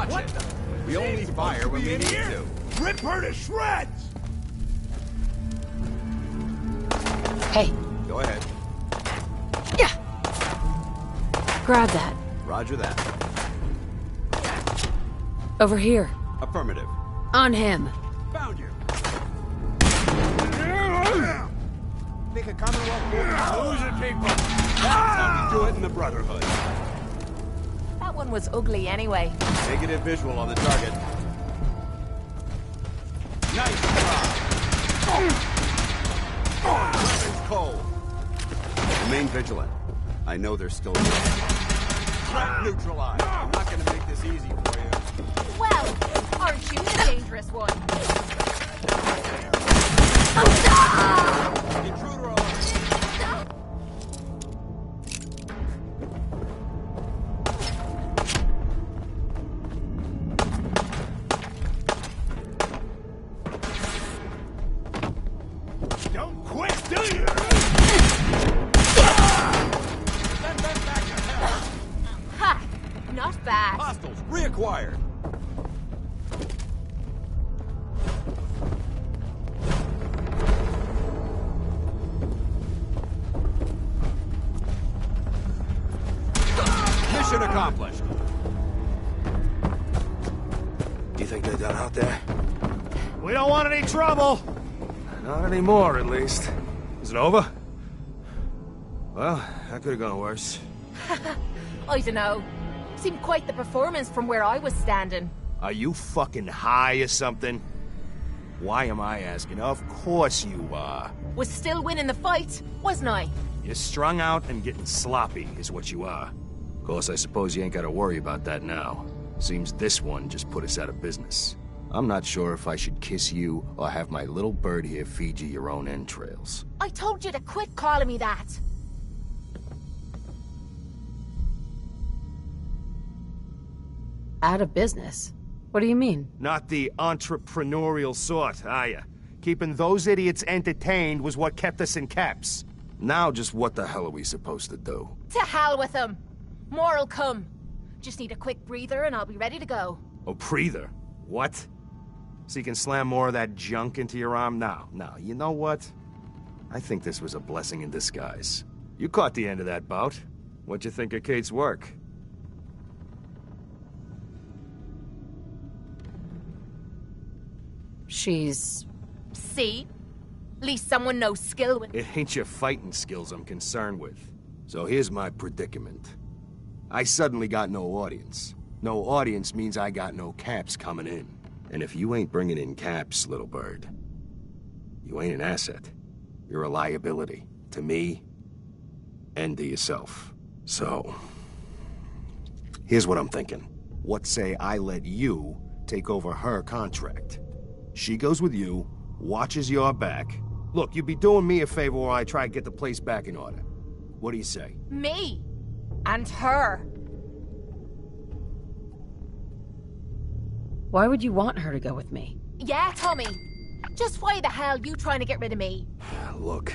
Watch it. We only fire when we need to. Rip her to shreds! Hey. Go ahead. Yeah. Grab that. Roger that. Over here. Affirmative. On him. Found you. Think a Commonwealth losing people. That's how we do it in the Brotherhood. That one was ugly anyway. Negative visual on the target. Nice job. Weapons cold. Remain vigilant. I know there's still a threat neutralized. I'm not going to make this easy for you. Well, aren't you the dangerous one? Intruder alert. Don't quit, do you? Send them back to hell. Ha! Not bad. Hostiles reacquired. Mission accomplished. You think they're done out there? We don't want any trouble. Not anymore, at least. Is it over? Well, that could have gone worse. I dunno. Seemed quite the performance from where I was standing. Are you fucking high or something? Why am I asking? Of course you are. Was still winning the fight, wasn't I? You're strung out and getting sloppy, is what you are. Of course, I suppose you ain't gotta worry about that now. Seems this one just put us out of business. I'm not sure if I should kiss you or have my little bird here feed you your own entrails. I told you to quit calling me that. Out of business? What do you mean? Not the entrepreneurial sort, are ya? Keeping those idiots entertained was what kept us in caps. Now just what the hell are we supposed to do? To hell with them. More'll come. Just need a quick breather and I'll be ready to go. Oh, breather? What? So you can slam more of that junk into your arm now? Now, you know what? I think this was a blessing in disguise. You caught the end of that bout. What'd you think of Kate's work? She's... See? At least someone knows skill with... It ain't your fighting skills I'm concerned with. So here's my predicament. I suddenly got no audience. No audience means I got no caps coming in. And if you ain't bringing in caps, little bird, you ain't an asset. You're a liability. To me, and to yourself. So, here's what I'm thinking. What say I let you take over her contract? She goes with you, watches your back. Look, you'd be doing me a favor while I try to get the place back in order. What do you say? Me. And her. Why would you want her to go with me? Yeah, Tommy. Just why the hell you trying to get rid of me? Look,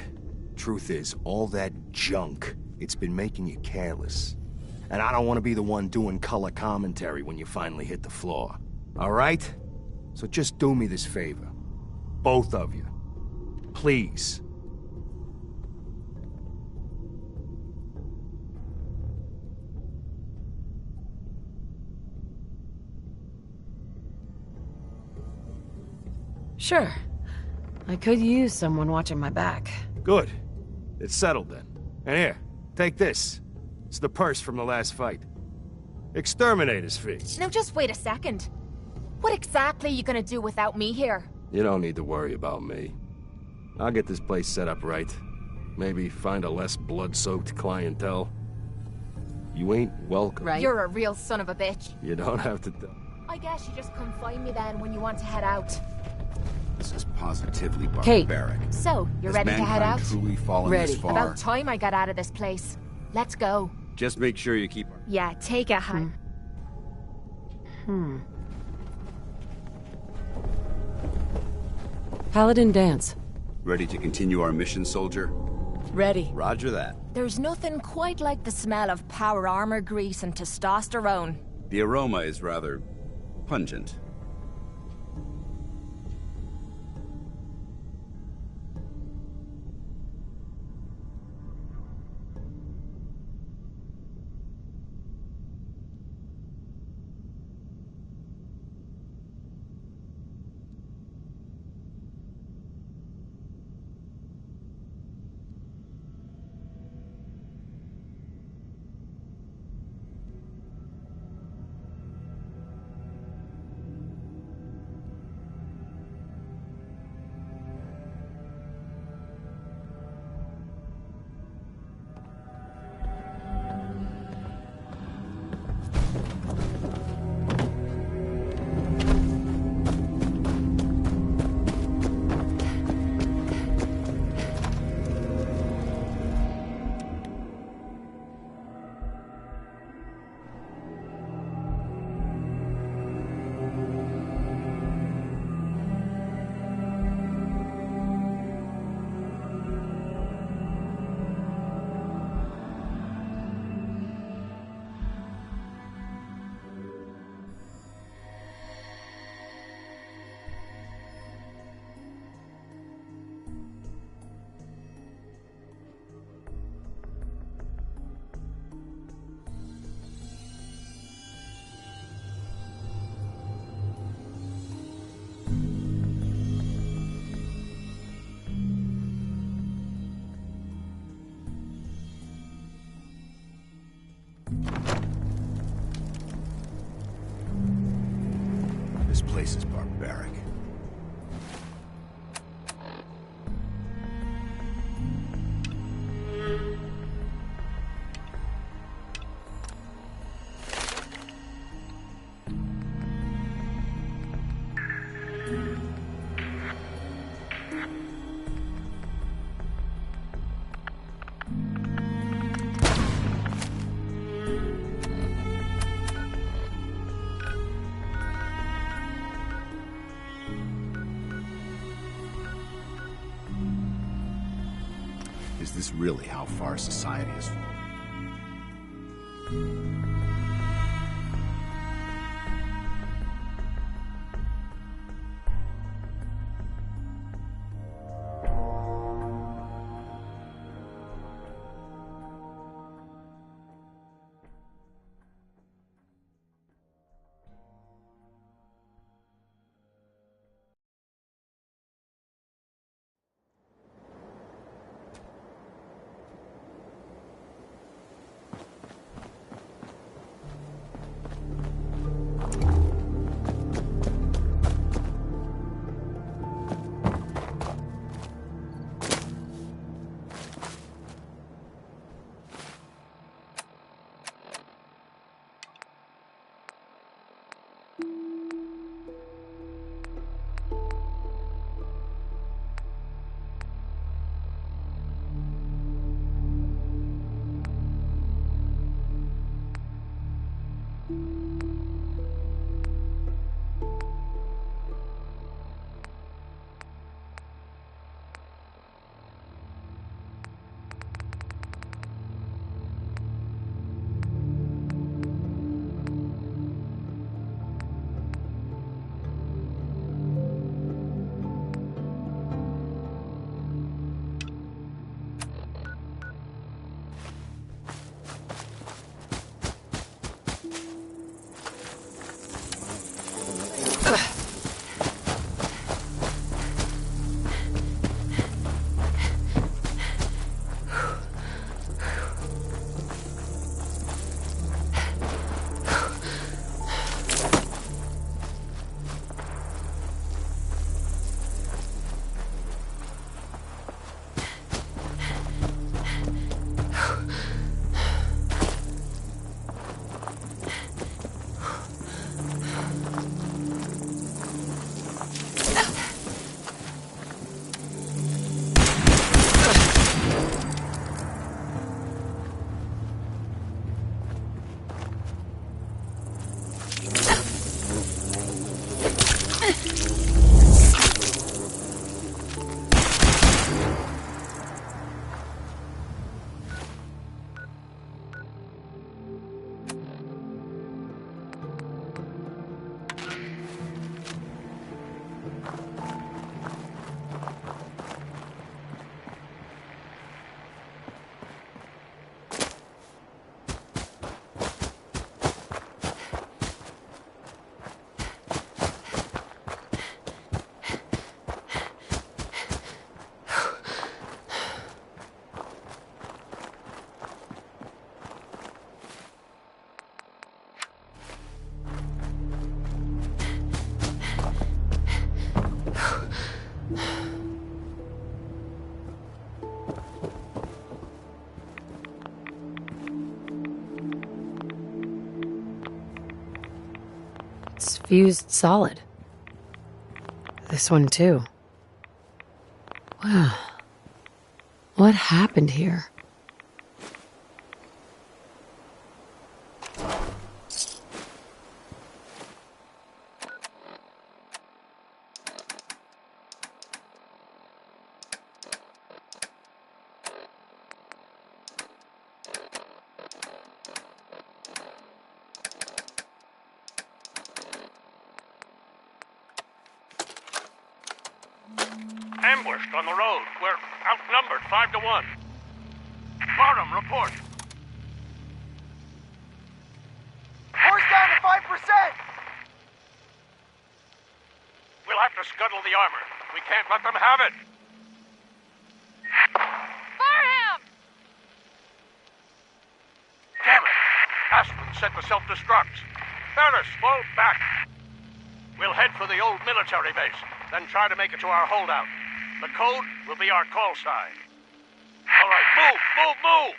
truth is, all that junk, it's been making you careless. And I don't want to be the one doing color commentary when you finally hit the floor. All right? So just do me this favor. Both of you. Please. Sure. I could use someone watching my back. Good. It's settled then. And here, take this. It's the purse from the last fight. Exterminator's fee. Now just wait a second. What exactly are you gonna do without me here? You don't need to worry about me. I'll get this place set up right. Maybe find a less blood-soaked clientele. You ain't welcome. Right. You're a real son of a bitch. You don't have to... I guess you just come find me then when you want to head out. This is positively Kate. barbaric. So, you're Has ready to head out? mankind truly fallen Ready. this far? About time I got out of this place. Let's go. Just make sure you keep... Yeah, take a hike. Paladin dance. Ready to continue our mission, soldier? Ready. Roger that. There's nothing quite like the smell of power armor grease and testosterone. The aroma is rather pungent. This place is barbaric. Is this really how far society has fallen? It's fused solid. This one, too. Wow. What happened here? Ambushed on the road. We're outnumbered 5 to 1. Barham, report. Horse down to 5%! We'll have to scuttle the armor. We can't let them have it. Barham! Damn it! Aspen set the self-destruct. Ferris, fall back. We'll head for the old military base, then try to make it to our holdout. The code will be our call sign. All right, move, move, move!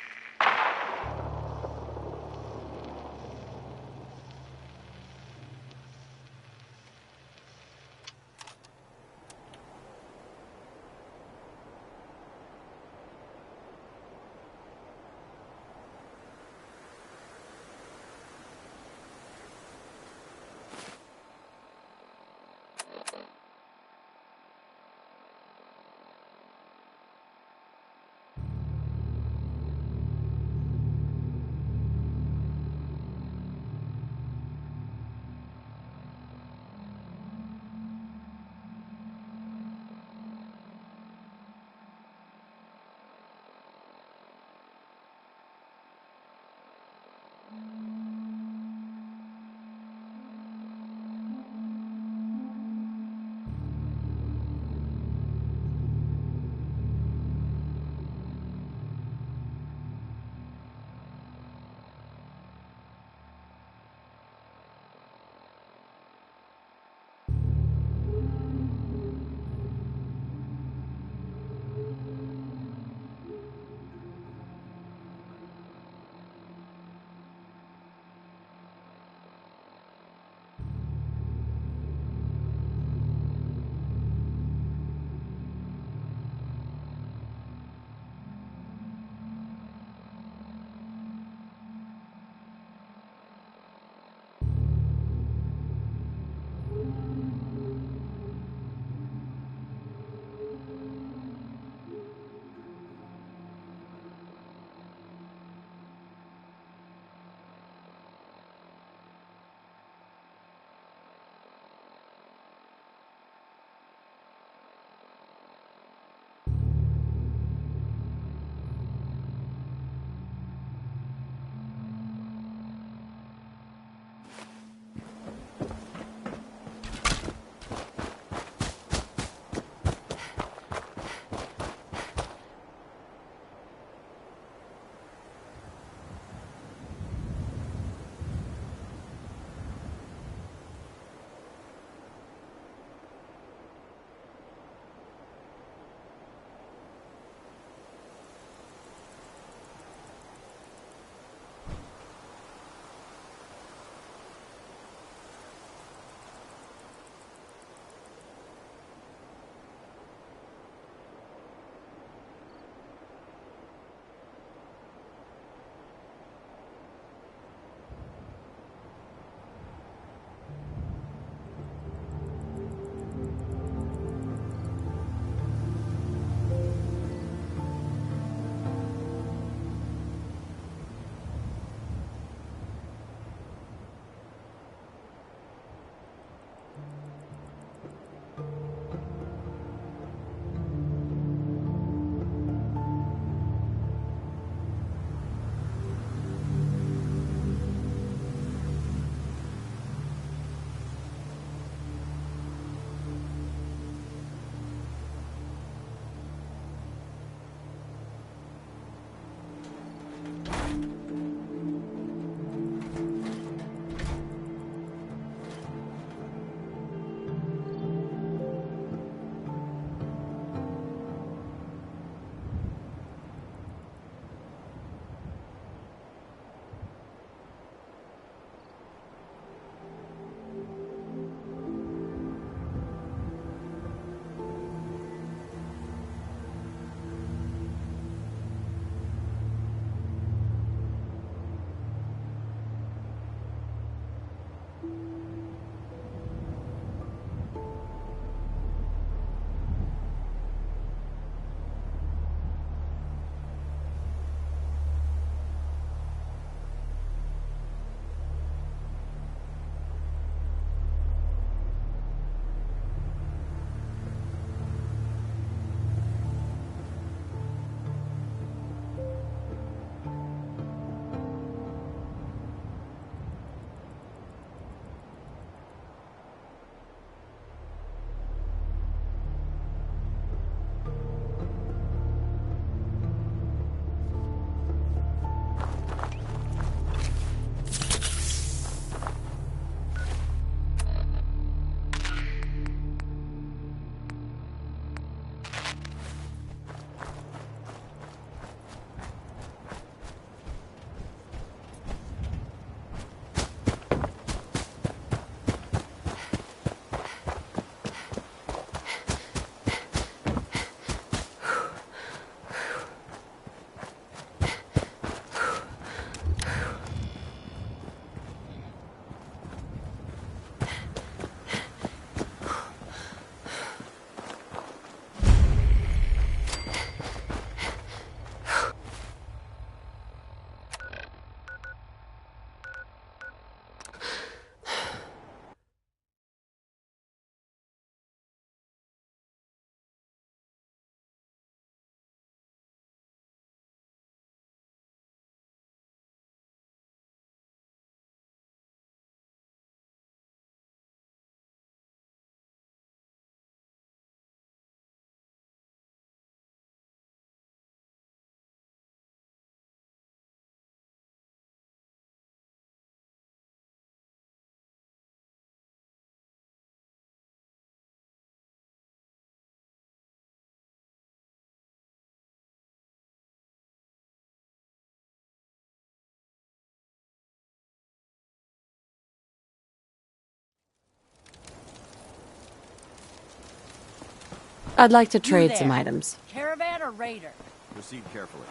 I'd like to You trade there. some items. Caravan or raider? Proceed carefully.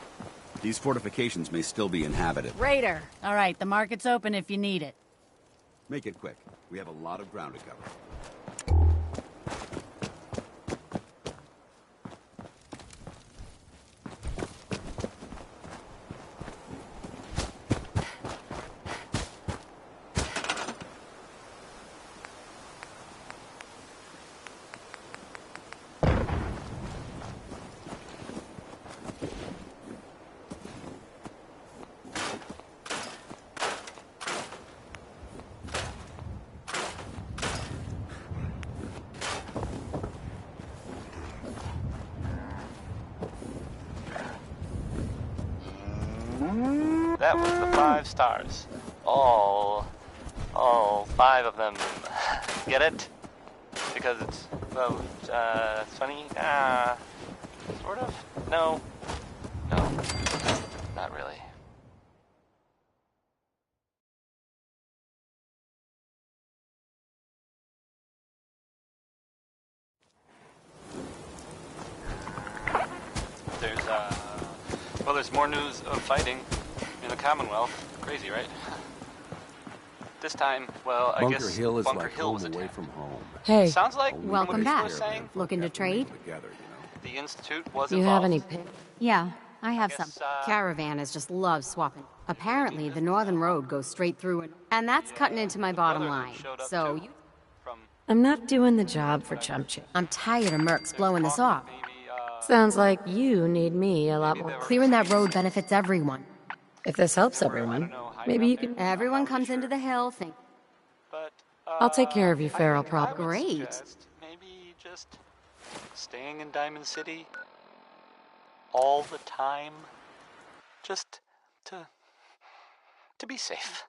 These fortifications may still be inhabited. Raider. All right, the market's open if you need it. Make it quick. We have a lot of ground to cover. That was the 5 stars. All 5 of them. Get it? Because it's, well, funny? Sort of? No. No. Not really. There's more news of fighting in the Commonwealth. Crazy, right? This time, well, I guess Bunker Hill is Bunker like Hill home was away attacked. from home. Hey, Sounds like Welcome what back. was saying. Looking to trade? Together, you know. The Institute was you involved. have any pin? Yeah, I have some. Guess, Caravanners just love swapping. Apparently, the Northern Road goes straight through, and that's cutting into my bottom brother line. showed up So, too. From I'm not doing the job for Chump Chick. I'm tired of Mercs blowing this off. maybe, Sounds like you need me a lot more. Clearing that road benefits everyone. If this helps everyone, maybe you can... Everyone comes into the hill think, but, I'll take care of your I feral think I problem. would Great. suggest maybe just staying in Diamond City all the time, just to be safe.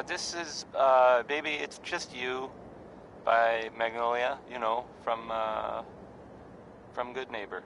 This is, Baby, It's Just You by Magnolia, you know, from Good Neighbor.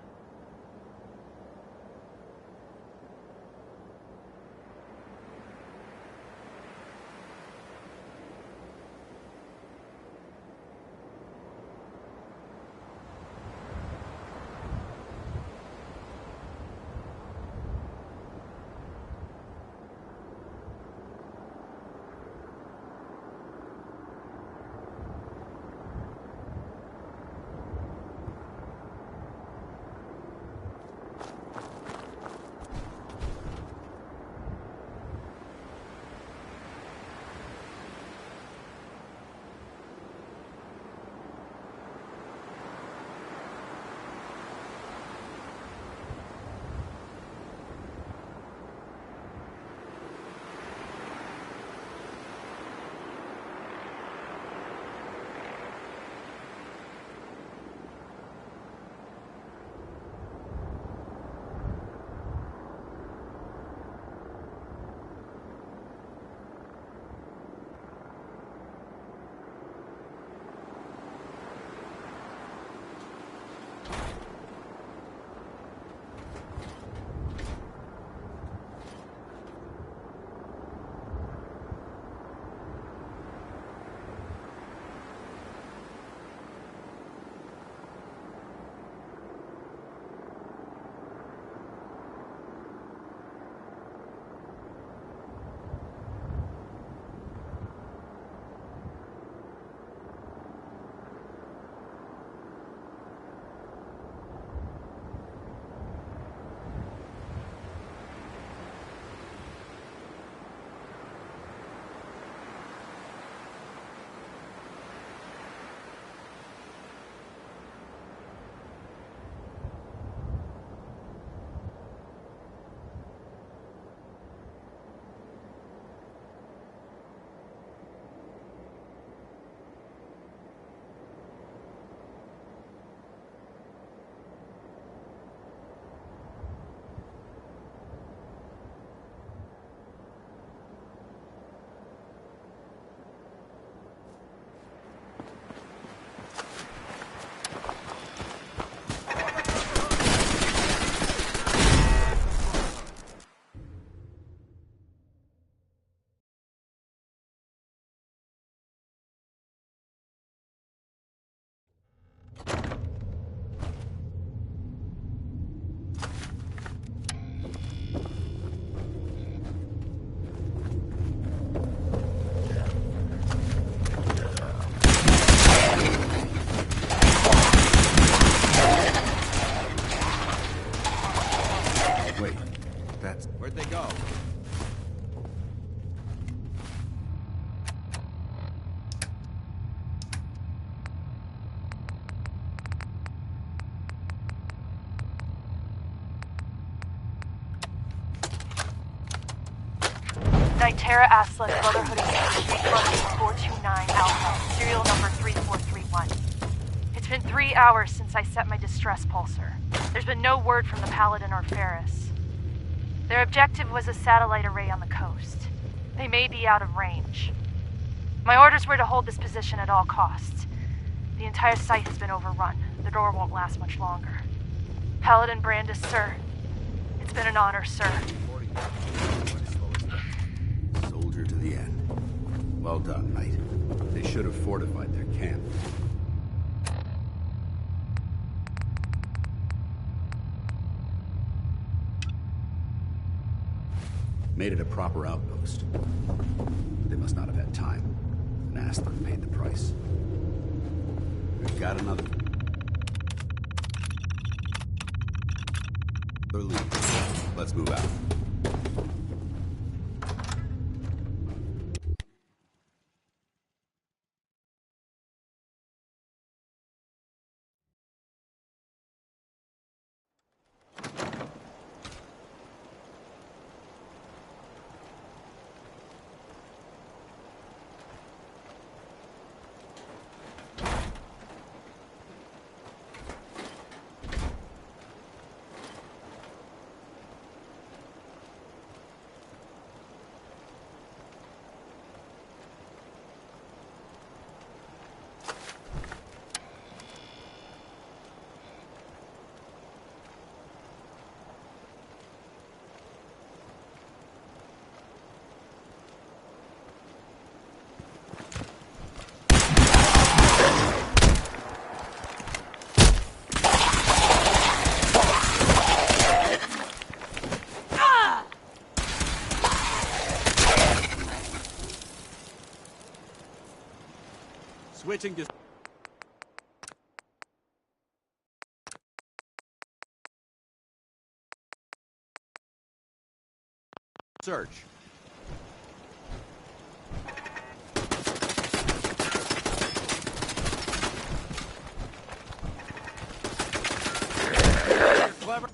That's... Where'd they go? Nitera Aslan, Brotherhood Associate, Brotherhood 429 Alpha, serial number 3431. It's been 3 hours since I set my distress pulsar. There's been no word from the Paladin or Ferris. Their objective was a satellite array on the coast. They may be out of range. My orders were to hold this position at all costs. The entire site has been overrun. The door won't last much longer. Paladin Brandis, sir. It's been an honor, sir. Soldier to the end. Well done, Knight. They should have fortified their camp. Made it a proper outpost. But they must not have had time. And Aslan paid the price. We've got another. Lead. Let's move out. Switching to... Search. Clever.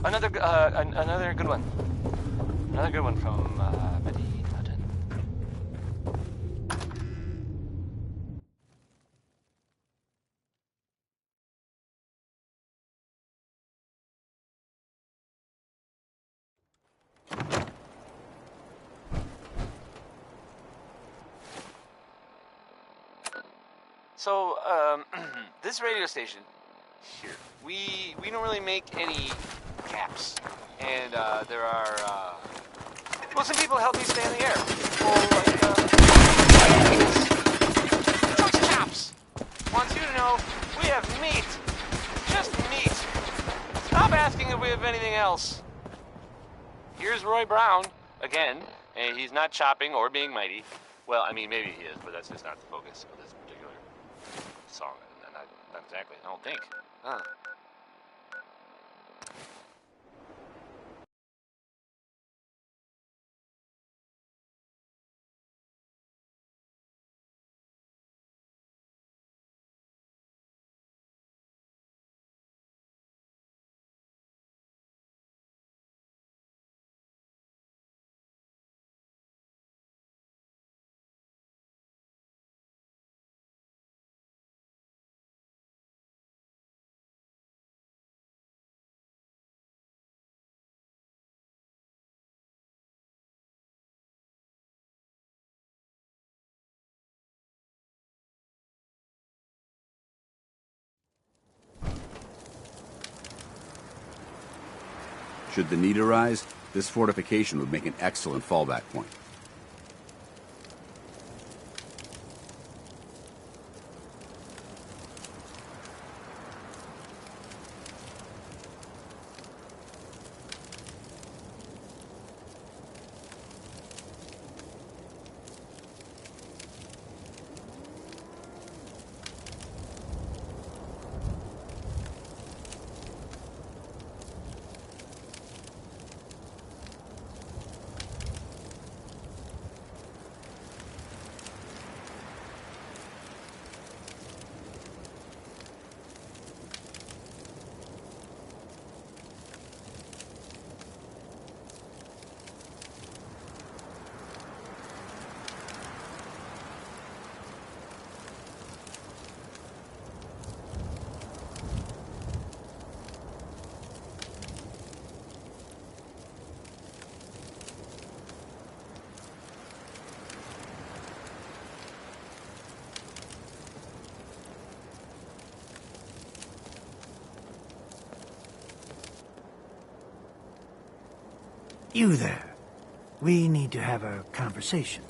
Another good one. Another good one from Betty Hutton. So, this radio station here, we don't really make any caps, and there are well, some people help me stay in the air. Choice Chops wants you to know we have meat, just meat. Stop asking if we have anything else. Here's Roy Brown again, and he's not chopping or being mighty. Well, I mean, maybe he is, but that's just not the focus of this particular song. Not exactly, I don't think. Huh. Should the need arise, this fortification would make an excellent fallback point. You there. We need to have a conversation.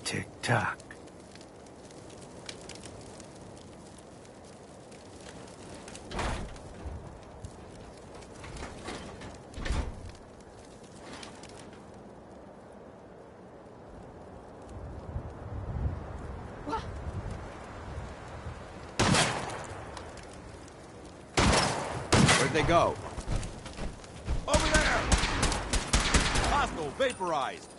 Tick-tock. Where'd they go? Over there! Hostile vaporized!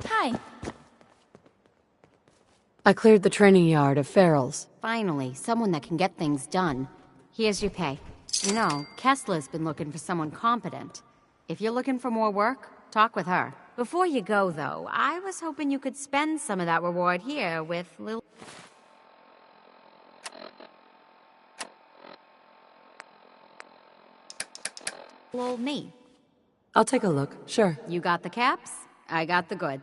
Hi. I cleared the training yard of Farrell's. Finally, someone that can get things done. Here's your pay. You know, Kessler's been looking for someone competent. If you're looking for more work, talk with her. Before you go, though, I was hoping you could spend some of that reward here with Lil... old me. I'll take a look, sure. You got the caps, I got the goods.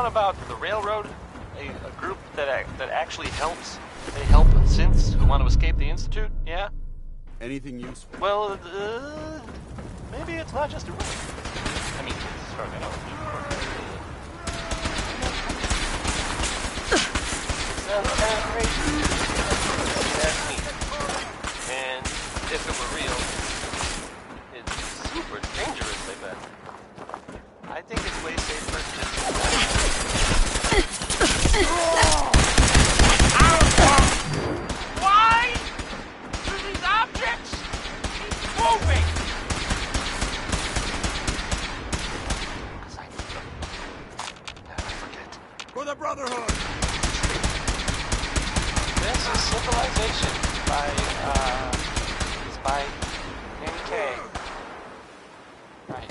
About the railroad, a group that actually helps. They help synths who want to escape the Institute. Yeah. Anything useful? Well, maybe it's not just a room. I mean, as far as I know. Sounds kind of crazy. That's neat. And if it were real, it's super dangerous. I bet. I think it's way safer to just. Why do these objects keep moving? Because I need them. Never forget. For the Brotherhood! This is Civilization by MK. Right.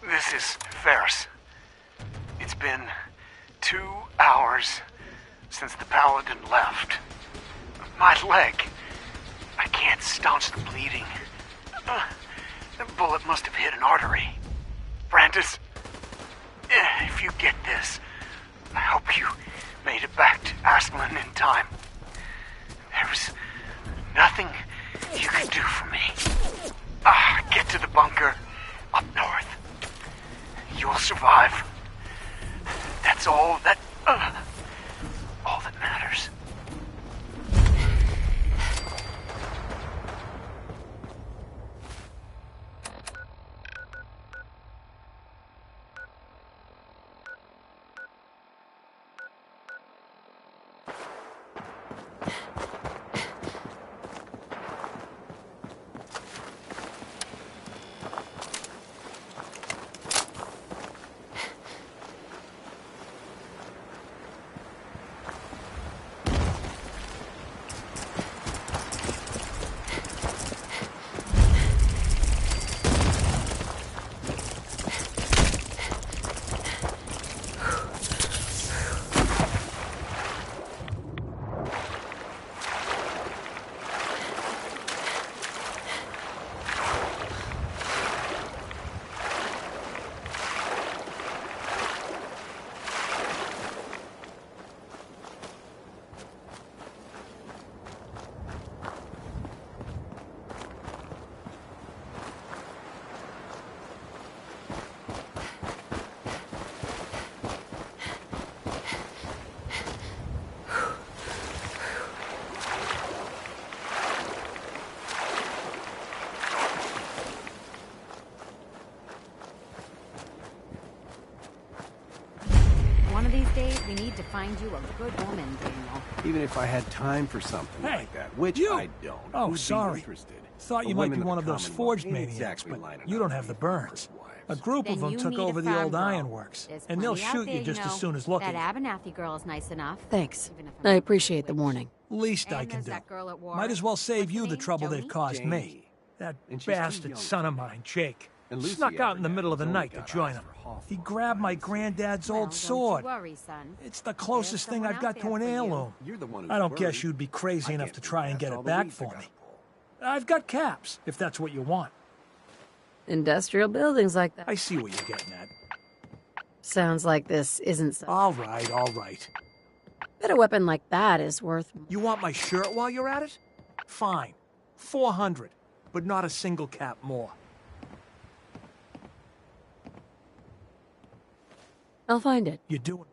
This is Ferris. It's been 2 hours since the Paladin left. My leg. I can't staunch the bleeding. The bullet must have hit an artery. Brandis, if you get this, I hope you made it back to Aslan in time. There was nothing you could do for me. Get to the bunker up north. You'll survive. That's all that matters. we need to find you a good woman, Daniel. Even if I had time for something Hey, like that, which you! I don't. Oh, who'd be sorry. interested? Thought The you might be women of one the of those Commonwealth forged ain't maniacs, exactly but lining you up don't to have be the the burns. wives. A group Then of them you took need over a the farm old girl. ironworks, There's and they'll plenty out shoot there, you just know. as soon as look That at you. Abernathy girl is nice enough. Thanks. Even if I'm I not appreciate the witch. warning. Least I And can there's do. that girl at Might as Warren. well save What's you her the name? trouble they've Joni? caused me. Janie. That And she's too bastard young son for of that. mine, Jake, And Lucy snuck out in the Abernathy middle of the only night to got join eyes him. for Hawthorne. He grabbed my granddad's Well, old don't sword. you worry, son. It's the closest thing someone I've got out to there an for you. heirloom. You're the one who's I don't worried. guess you'd be crazy I enough can't to move try and past get all it the back weeds for I gotta me. pull. I've got caps, if that's what you want. Industrial buildings like that. I see what you're getting at. Sounds like this isn't so. All right, all right. Bet a weapon like that is worth. You want my shirt while you're at it? Fine. 400, but not a single cap more. I'll find it. You're doing...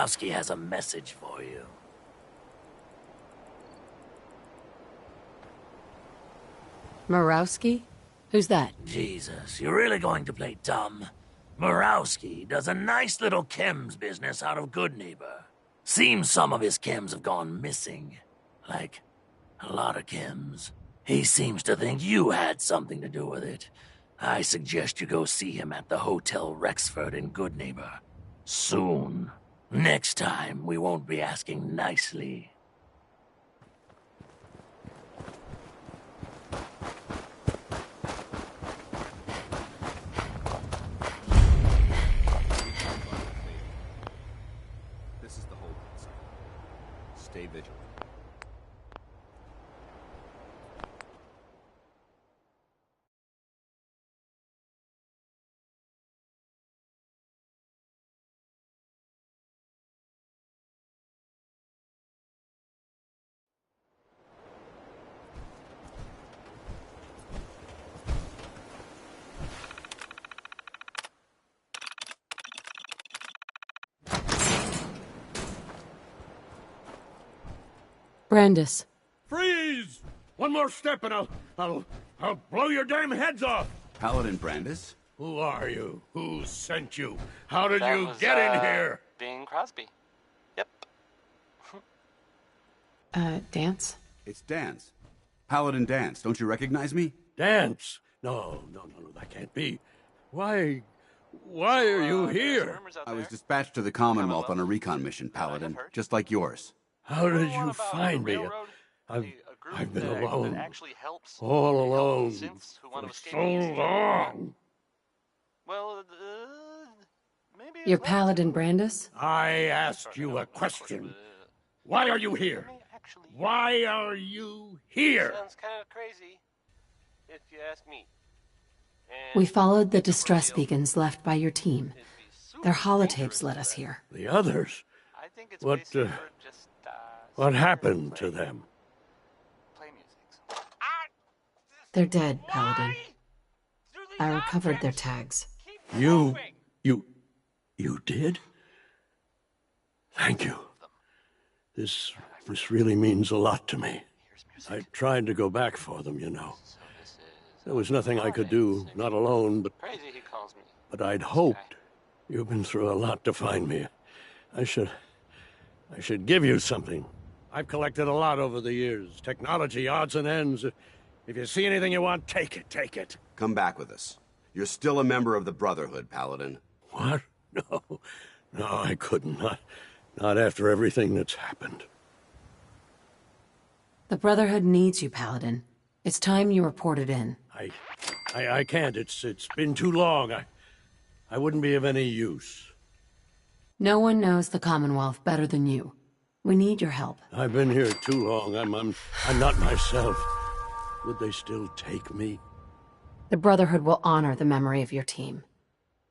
Murawski has a message for you. Murawski? Who's that? Jesus, you're really going to play dumb? Murawski does a nice little chems business out of Goodneighbor. Seems some of his chems have gone missing. Like, a lot of chems. He seems to think you had something to do with it. I suggest you go see him at the Hotel Rexford in Goodneighbor. Soon. Next time, we won't be asking nicely. This is the hold site. Stay vigilant. Brandis. Freeze! One more step and I'll blow your damn heads off! Paladin Brandis? Who are you? Who sent you? How did That you was, get in here? Bing Crosby. Yep. Dance? It's Dance. Paladin Dance. Don't you recognize me? Dance? No, that can't be. Why are you here? I was dispatched to the Commonwealth on a recon mission, Paladin, just like yours. How did you find me? I've been alone. All alone. For so long. Well, maybe You're Paladin Brandis? I asked you a question. Why are you here? Why are you here? Sounds kind of crazy, if you ask me. We followed the distress beacons left by your team. Their holotapes led us here. The others? What happened to them? They're dead, Paladin. I recovered their tags. You did? Thank you. This really means a lot to me. I tried to go back for them, you know. There was nothing I could do, not alone, but I'd hoped. You've been through a lot to find me. I should give you something. I've collected a lot over the years. Technology, odds and ends. If you see anything you want, take it. Come back with us. You're still a member of the Brotherhood, Paladin. What? No, I couldn't. Not after everything that's happened. The Brotherhood needs you, Paladin. It's time you reported in. I can't. It's been too long. I wouldn't be of any use. No one knows the Commonwealth better than you. We need your help. I've been here too long. I'm not myself. Would they still take me? The Brotherhood will honor the memory of your team.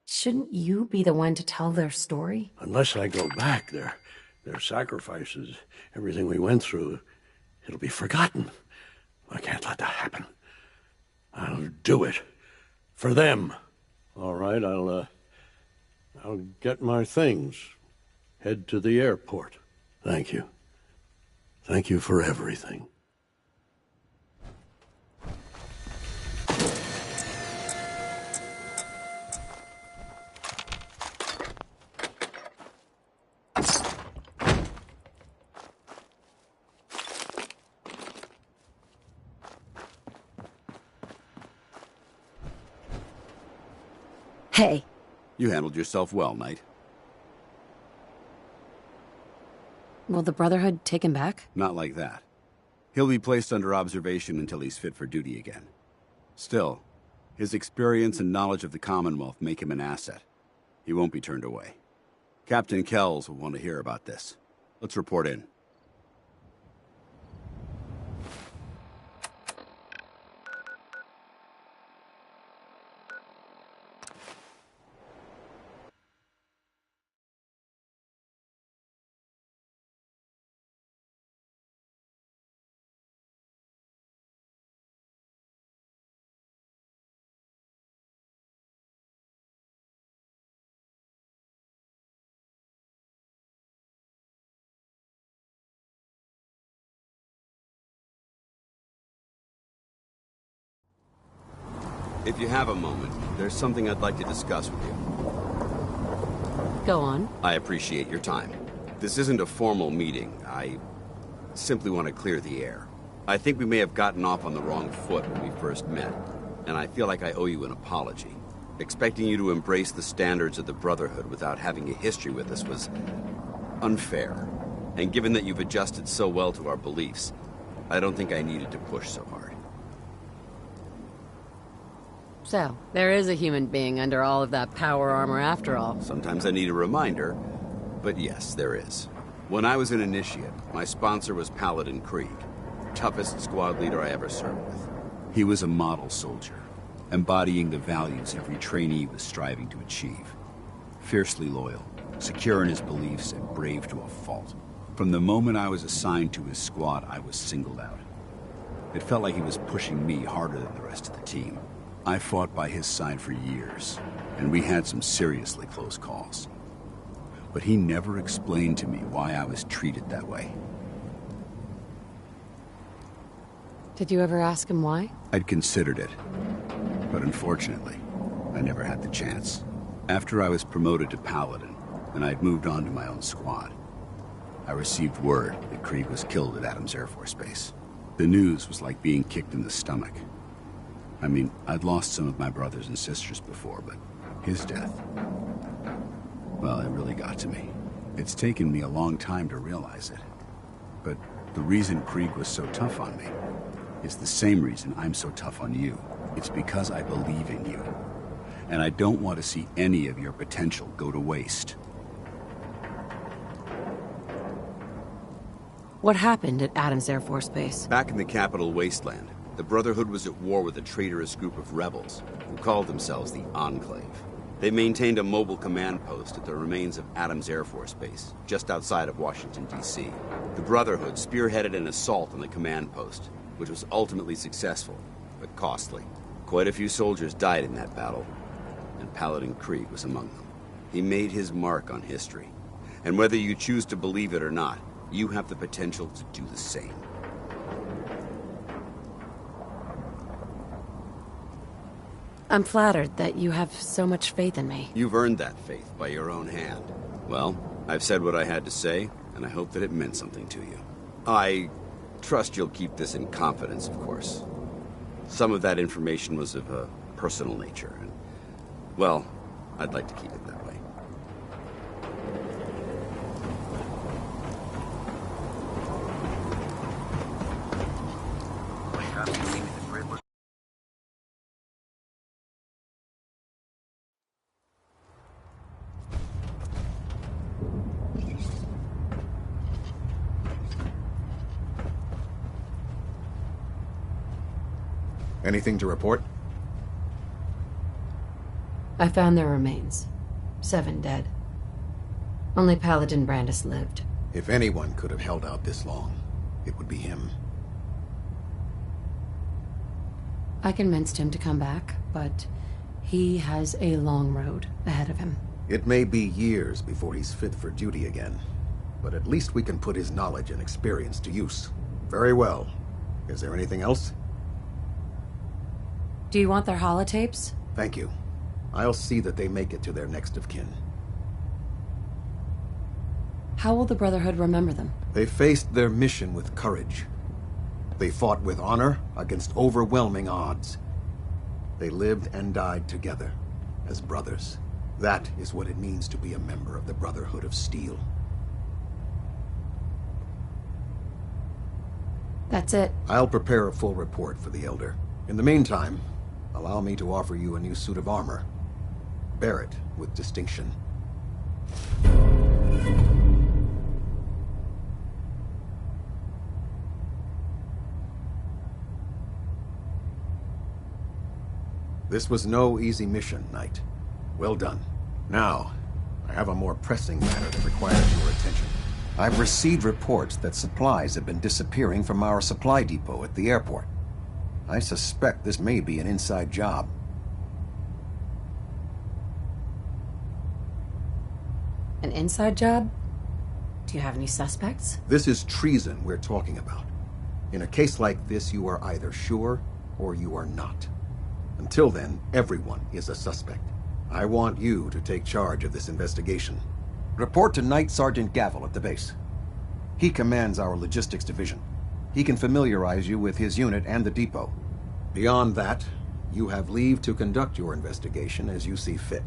Shouldn't you be the one to tell their story? Unless I go back, their sacrifices, everything we went through, it'll be forgotten. I can't let that happen. I'll do it. For them. All right, I'll get my things. Head to the airport. Thank you. Thank you for everything. Hey. You handled yourself well, Knight. Will the Brotherhood take him back? Not like that. He'll be placed under observation until he's fit for duty again. Still, his experience and knowledge of the Commonwealth make him an asset. He won't be turned away. Captain Kells will want to hear about this. Let's report in. If you have a moment, there's something I'd like to discuss with you. Go on. I appreciate your time. This isn't a formal meeting. I simply want to clear the air. I think we may have gotten off on the wrong foot when we first met, and I feel like I owe you an apology. Expecting you to embrace the standards of the Brotherhood without having a history with us was unfair. And given that you've adjusted so well to our beliefs, I don't think I needed to push so hard. So, there is a human being under all of that power armor after all. Sometimes I need a reminder, but yes, there is. When I was an initiate, my sponsor was Paladin Krieg, toughest squad leader I ever served with. He was a model soldier, embodying the values every trainee was striving to achieve. Fiercely loyal, secure in his beliefs, and brave to a fault. From the moment I was assigned to his squad, I was singled out. It felt like he was pushing me harder than the rest of the team. I fought by his side for years, and we had some seriously close calls. But he never explained to me why I was treated that way. Did you ever ask him why? I'd considered it, but unfortunately, I never had the chance. After I was promoted to Paladin, and I'd moved on to my own squad, I received word that Krieg was killed at Adams Air Force Base. The news was like being kicked in the stomach. I mean, I'd lost some of my brothers and sisters before, but his death, well, it really got to me. It's taken me a long time to realize it. But the reason Krieg was so tough on me is the same reason I'm so tough on you. It's because I believe in you. And I don't want to see any of your potential go to waste. What happened at Adams Air Force Base? Back in the capital wasteland, the Brotherhood was at war with a traitorous group of rebels who called themselves the Enclave. They maintained a mobile command post at the remains of Adams Air Force Base, just outside of Washington, D.C. The Brotherhood spearheaded an assault on the command post, which was ultimately successful, but costly. Quite a few soldiers died in that battle, and Paladin Krieg was among them. He made his mark on history, and whether you choose to believe it or not, you have the potential to do the same. I'm flattered that you have so much faith in me. You've earned that faith by your own hand. Well, I've said what I had to say, and I hope that it meant something to you. I trust you'll keep this in confidence, of course. Some of that information was of a personal nature, and, well, I'd like to keep it that way. Anything to report? I found their remains. 7 dead. Only Paladin Brandis lived. If anyone could have held out this long, it would be him. I convinced him to come back, but he has a long road ahead of him. It may be years before he's fit for duty again, but at least we can put his knowledge and experience to use. Very well. Is there anything else? Do you want their holotapes? Thank you. I'll see that they make it to their next of kin. How will the Brotherhood remember them? They faced their mission with courage. They fought with honor against overwhelming odds. They lived and died together, as brothers. That is what it means to be a member of the Brotherhood of Steel. That's it. I'll prepare a full report for the Elder. In the meantime, allow me to offer you a new suit of armor. Bear it with distinction. This was no easy mission, Knight. Well done. Now, I have a more pressing matter that requires your attention. I've received reports that supplies have been disappearing from our supply depot at the airport. I suspect this may be an inside job. An inside job? Do you have any suspects? This is treason we're talking about. In a case like this, you are either sure or you are not. Until then, everyone is a suspect. I want you to take charge of this investigation. Report to Night Sergeant Gavel at the base. He commands our logistics division. He can familiarize you with his unit and the depot. Beyond that, you have leave to conduct your investigation as you see fit.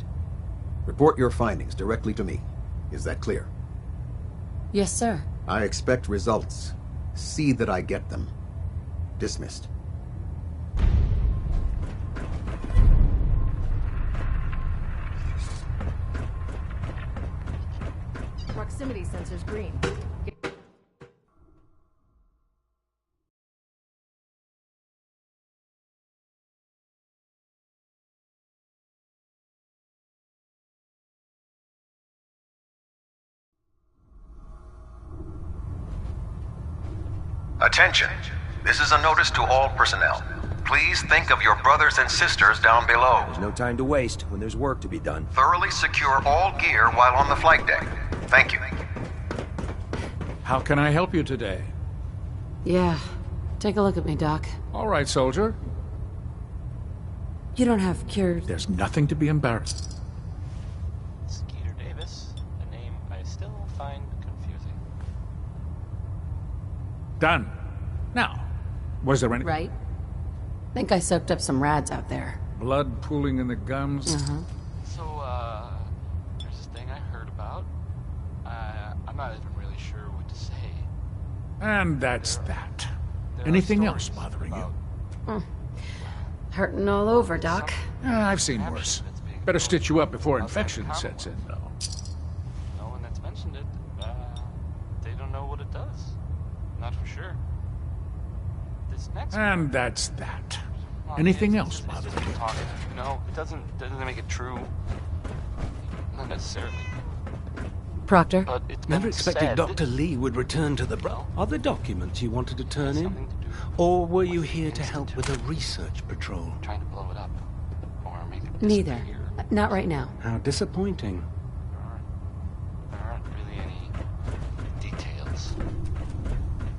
Report your findings directly to me. Is that clear? Yes, sir. I expect results. See that I get them. Dismissed. Proximity sensor's green. Attention. This is a notice to all personnel. Please think of your brothers and sisters down below. There's no time to waste when there's work to be done. Thoroughly secure all gear while on the flight deck. Thank you. How can I help you today? Yeah. Take a look at me, Doc. All right, soldier. You don't have cures. There's nothing to be embarrassed. Skeeter Davis, a name I still find confusing. Done. Now, was there any... Right. Think I soaked up some rads out there. Blood pooling in the gums? Uh-huh. So, there's this thing I heard about. I'm not even really sure what to say. And that's that. Anything else bothering you? Hurting all over, Doc. I've seen worse. Better stitch you up before infection sets in, though. No one that's mentioned it, they don't know what it does. Not for sure. This next And that's that. Anything else bothering you? No, it doesn't make it true. Not necessarily. Proctor? But it's Never been expected said Dr. Lee would return to the... Are there documents you wanted to turn in? Or were you here to help with a research patrol? Trying to blow it up. Or make it Neither. Not right now. How disappointing. There aren't really any details.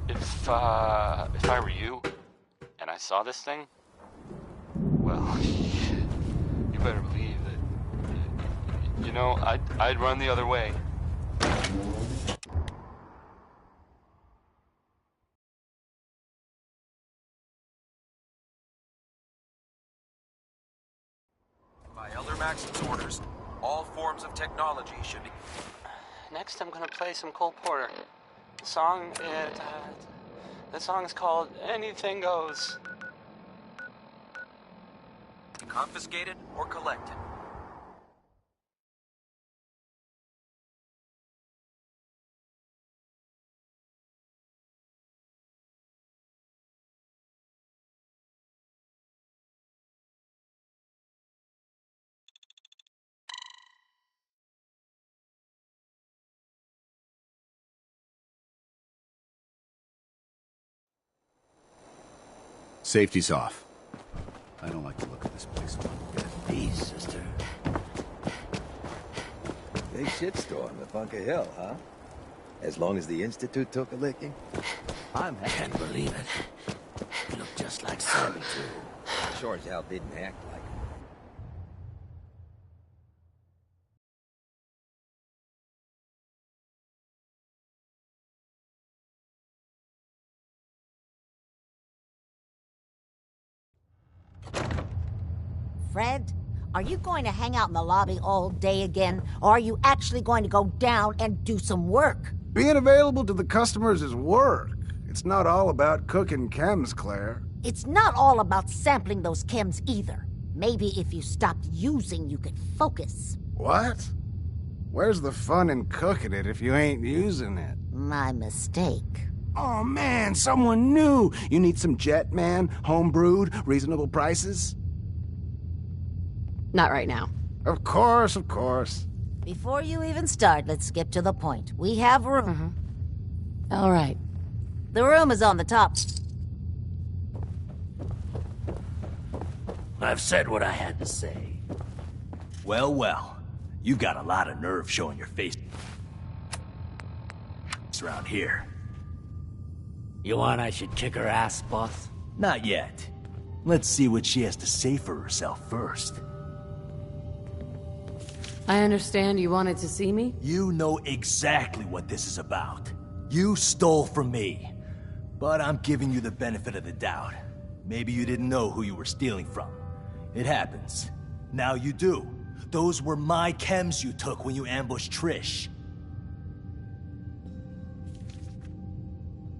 If I were you, and I saw this thing, well, you better believe that, you know, I'd run the other way. By Elder Maxim's orders, all forms of technology should be... Next, I'm gonna play some Cole Porter. The song is called Anything Goes. confiscated or collected. Safety's off. I don't like to look at this place one bit. Peace, sister. Big shitstorm at Bunker Hill, huh? As long as the Institute took a licking? I can't believe it. You look just like Sammy, too. Sure as hell didn't act like him. Fred, are you going to hang out in the lobby all day again, or are you actually going to go down and do some work? Being available to the customers is work. It's not all about cooking chems, Claire. It's not all about sampling those chems either. Maybe if you stopped using, you could focus. What? Where's the fun in cooking it if you ain't using it? My mistake. Oh man, someone new! You need some Jet, man? Homebrewed, reasonable prices? Not right now. Of course, of course. Before you even start, let's skip to the point. We have room. All right. The room is on the top. I've said what I had to say. Well, well. You got a lot of nerve showing your face around here. You want I should kick her ass, boss? Not yet. Let's see what she has to say for herself first. I understand you wanted to see me? You know exactly what this is about. You stole from me. But I'm giving you the benefit of the doubt. Maybe you didn't know who you were stealing from. It happens. Now you do. Those were my chems you took when you ambushed Trish.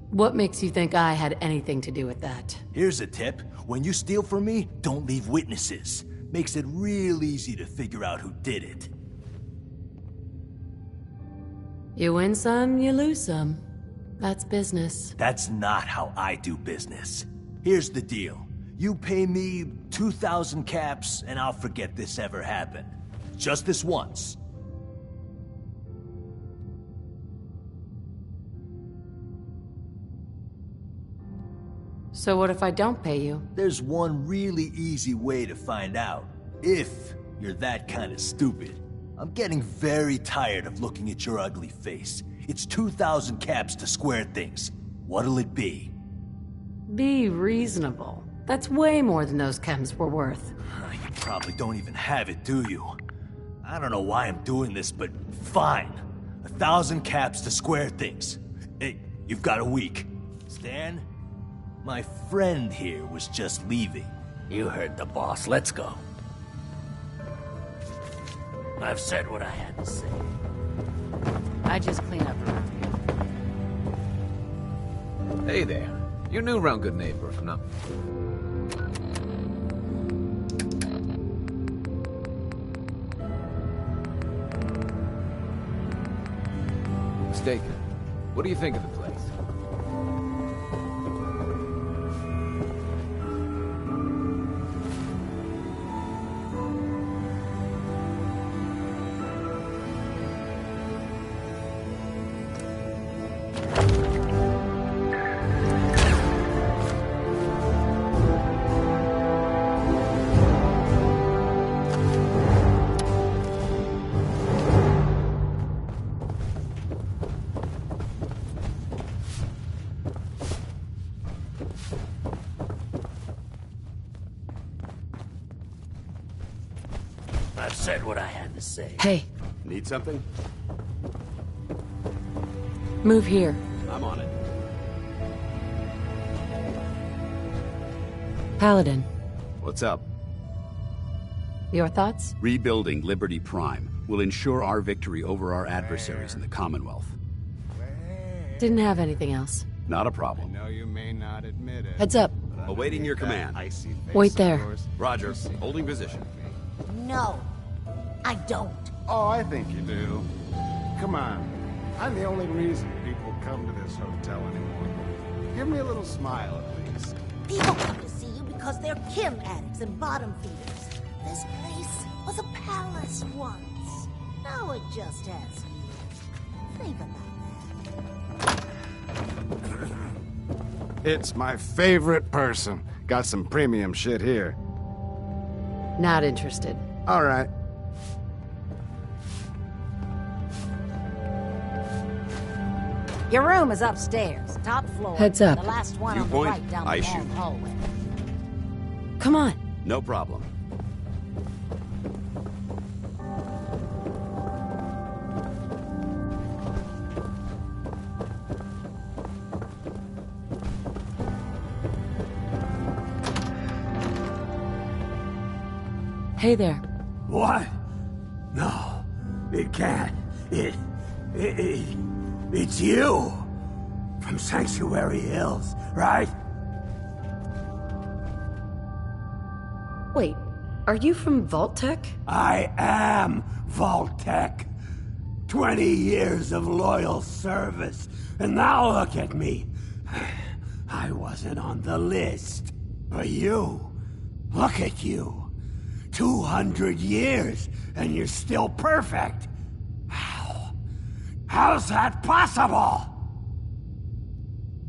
What makes you think I had anything to do with that? Here's a tip. When you steal from me, don't leave witnesses. Makes it real easy to figure out who did it. You win some, you lose some. That's business. That's not how I do business. Here's the deal. You pay me 2,000 caps, and I'll forget this ever happened. Just this once. So what if I don't pay you? There's one really easy way to find out. If you're that kind of stupid. I'm getting very tired of looking at your ugly face. It's 2,000 caps to square things. What'll it be? Be reasonable. That's way more than those chems were worth. You probably don't even have it, do you? I don't know why I'm doing this, but fine. 1,000 caps to square things. Hey, you've got a week. Stan, my friend here was just leaving. You heard the boss. Let's go. I've said what I had to say. I just clean up around here. Hey there. You're new around Good Neighbor, if I'm not... mistaken. What do you think of the place? I've said what I had to say. Hey. Need something? Move here. I'm on it. Paladin. What's up? Your thoughts? Rebuilding Liberty Prime will ensure our victory over our adversaries in the Commonwealth. Didn't have anything else. Not a problem. No, you may not admit it. Heads up. Awaiting your command. Wait there. Roger. Holding position. No, I don't. Oh, I think you do. Come on. I'm the only reason people come to this hotel anymore. Give me a little smile, at least. People come to see you because they're chem addicts and bottom feeders. This place was a palace once. Now it just has you. Think about that. It's my favorite person. Got some premium shit here. Not interested. All right. Your room is upstairs, top floor. Heads up. The last one on the Viewpoint, right down I the long shoot. hallway. Come on. No problem. Hey there. What? No, it can't. It's you. From Sanctuary Hills, right? Wait, are you from Vault-Tec? I am Vault-Tec. 20 years of loyal service, and now look at me. I wasn't on the list. But you, look at you. 200 years, and you're still perfect. How? How's that possible?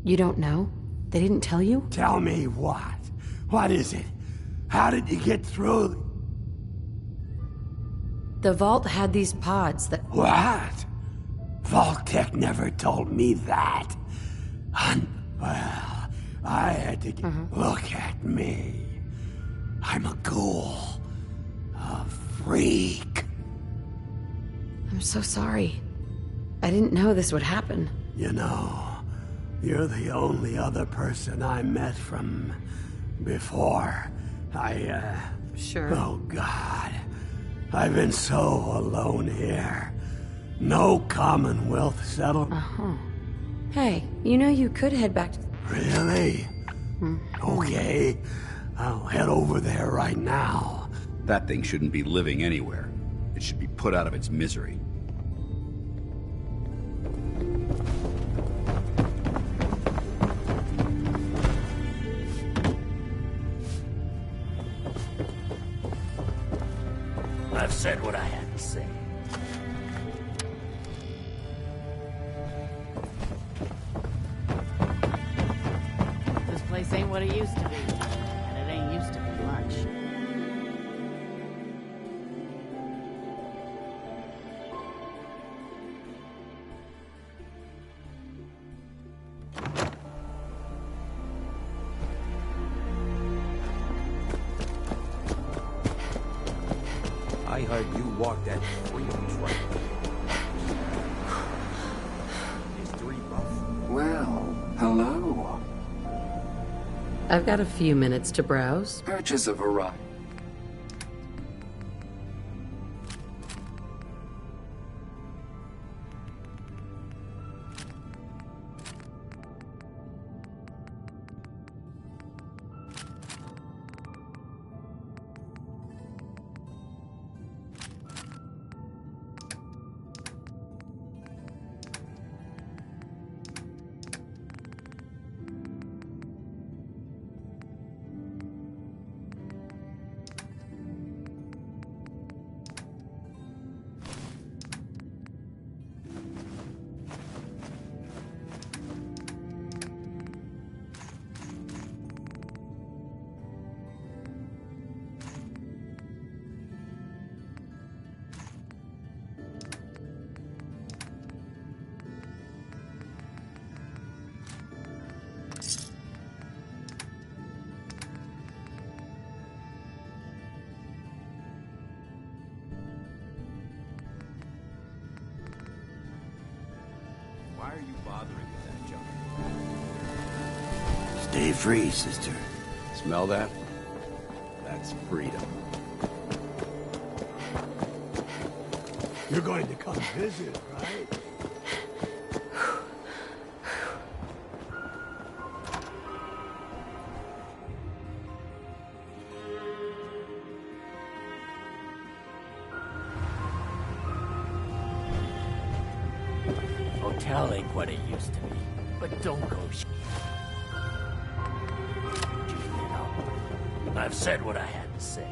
You don't know? They didn't tell you? Tell me what? What is it? How did you get through? The Vault had these pods that... What? Vault-Tec never told me that. Well, I had to get... Look at me. I'm a ghoul. A freak. I'm so sorry. I didn't know this would happen. You know, you're the only other person I met from before. Sure. Oh, God. I've been so alone here. No Commonwealth settlement. Uh-huh. Hey, you know you could head back to... Really? Okay. I'll head over there right now. That thing shouldn't be living anywhere. It should be put out of its misery. I've said what I had to say. This place ain't what it used to be. And it ain't used to be much. I heard you walk that freedom trail. History buff. Well, hello. I've got a few minutes to browse. Purchase a variety. Why are you bothering with that junk? Stay free, sister. Smell that? That's freedom. You're going to come visit, right? Hotel ain't what it used to be, but don't go you know. I've said what I had to say.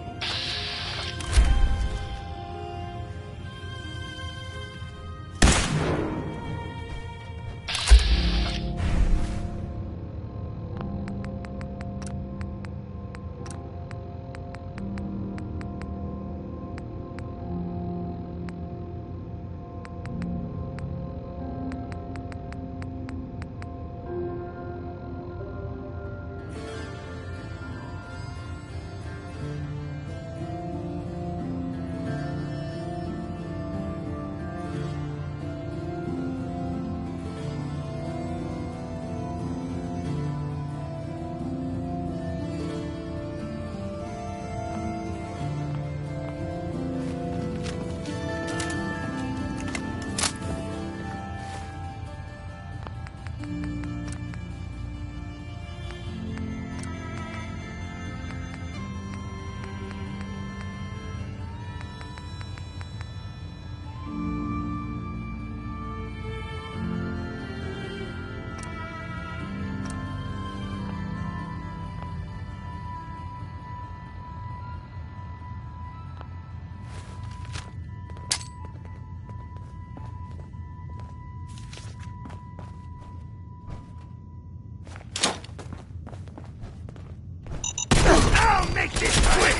I'll make this quick!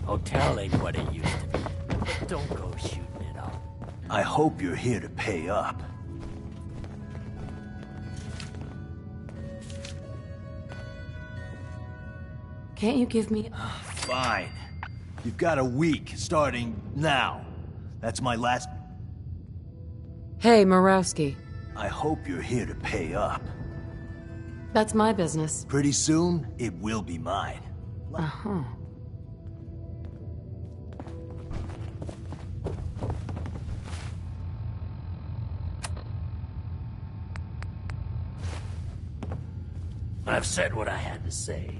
Hotel ain't what it used to be. But don't go shooting it up. I hope you're here to pay up. Can't you give me... Fine. You've got a week, starting now. That's my last... Hey, Murawski. I hope you're here to pay up. That's my business. Pretty soon, it will be mine. Uh-huh. I've said what I had to say.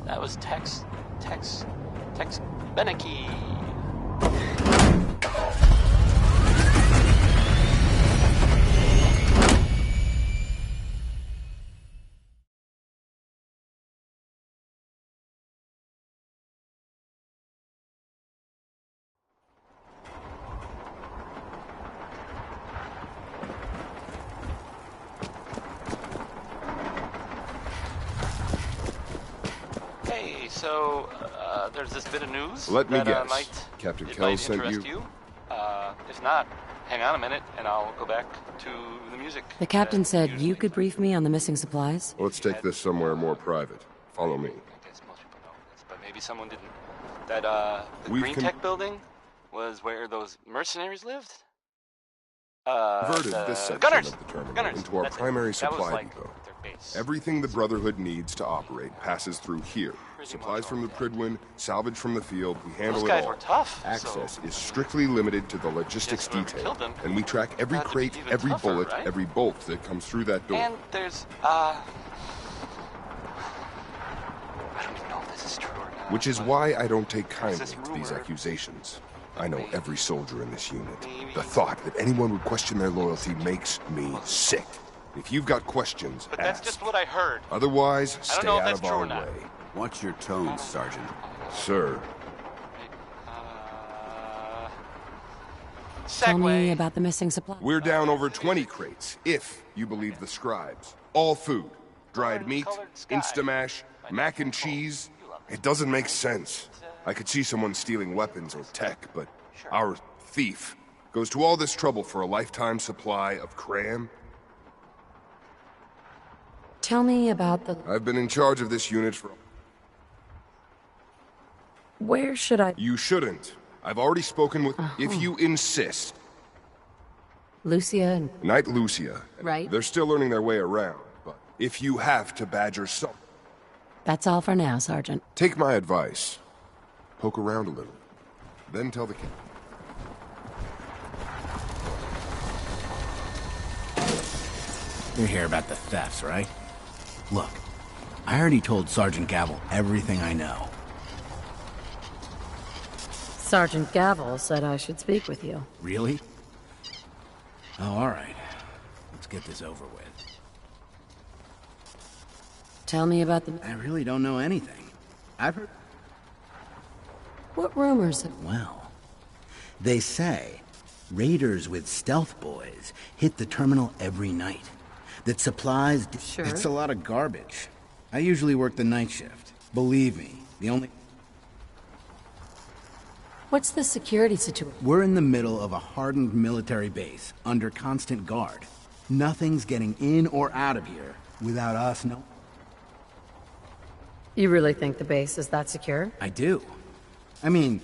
That was Tex Beneke. So, there's this bit of news Let me that guess. Captain Kell might sent interest you? If not, hang on a minute and I'll go back to the music. The captain said you could brief me on the missing supplies? Let's take this somewhere more private. Follow me. I guess most people know this, but maybe someone didn't. That, the Green Tech building was where those mercenaries lived? Converted this section Gunners! of the terminal Gunners. into our That's primary it. supply That was, depot. their base. Everything the Brotherhood needs to operate passes through here. Pretty Supplies much from the Prydwen, salvage from the field, we handle Those it guys all. were tough, Access is strictly limited to the logistics whoever detail, killed them and we track every had to be crate, even every tougher, bullet, right? every bolt that comes through that door. And there's, I don't even know if this is true or not. Which is why I don't take kindly this to these rumor accusations. I know every soldier in this unit. The thought that anyone would question their loyalty makes me sick. If you've got questions, But ask. that's just what I heard. Otherwise, I stay don't know if out that's of true our or not. way. Watch your tone, Sergeant. Sir. Tell me about the missing supplies. We're down over 20 crates, if you believe the scribes. All food. Dried meat, Instamash, mac and cheese. It doesn't make sense. I could see someone stealing weapons or tech, but our thief goes to all this trouble for a lifetime supply of cram? Tell me about the... I've been in charge of this unit for... Where should I... You shouldn't. I've already spoken with... If you insist. Lucia and... Knight Lucia. Right. They're still learning their way around, but if you have to badger some... That's all for now, Sergeant. Take my advice. Poke around a little. Then tell the captain. You're here about the thefts, right? Look, I already told Sergeant Gavel everything I know. Sergeant Gavel said I should speak with you. Really? Oh, all right. Let's get this over with. Tell me about the... I really don't know anything. I've heard... What rumors have... Well, they say raiders with stealth boys hit the terminal every night. That supplies... Sure. It's a lot of garbage. I usually work the night shift. Believe me, the only... What's the security situation? We're in the middle of a hardened military base, under constant guard. Nothing's getting in or out of here without us knowing. You really think the base is that secure? I do. I mean,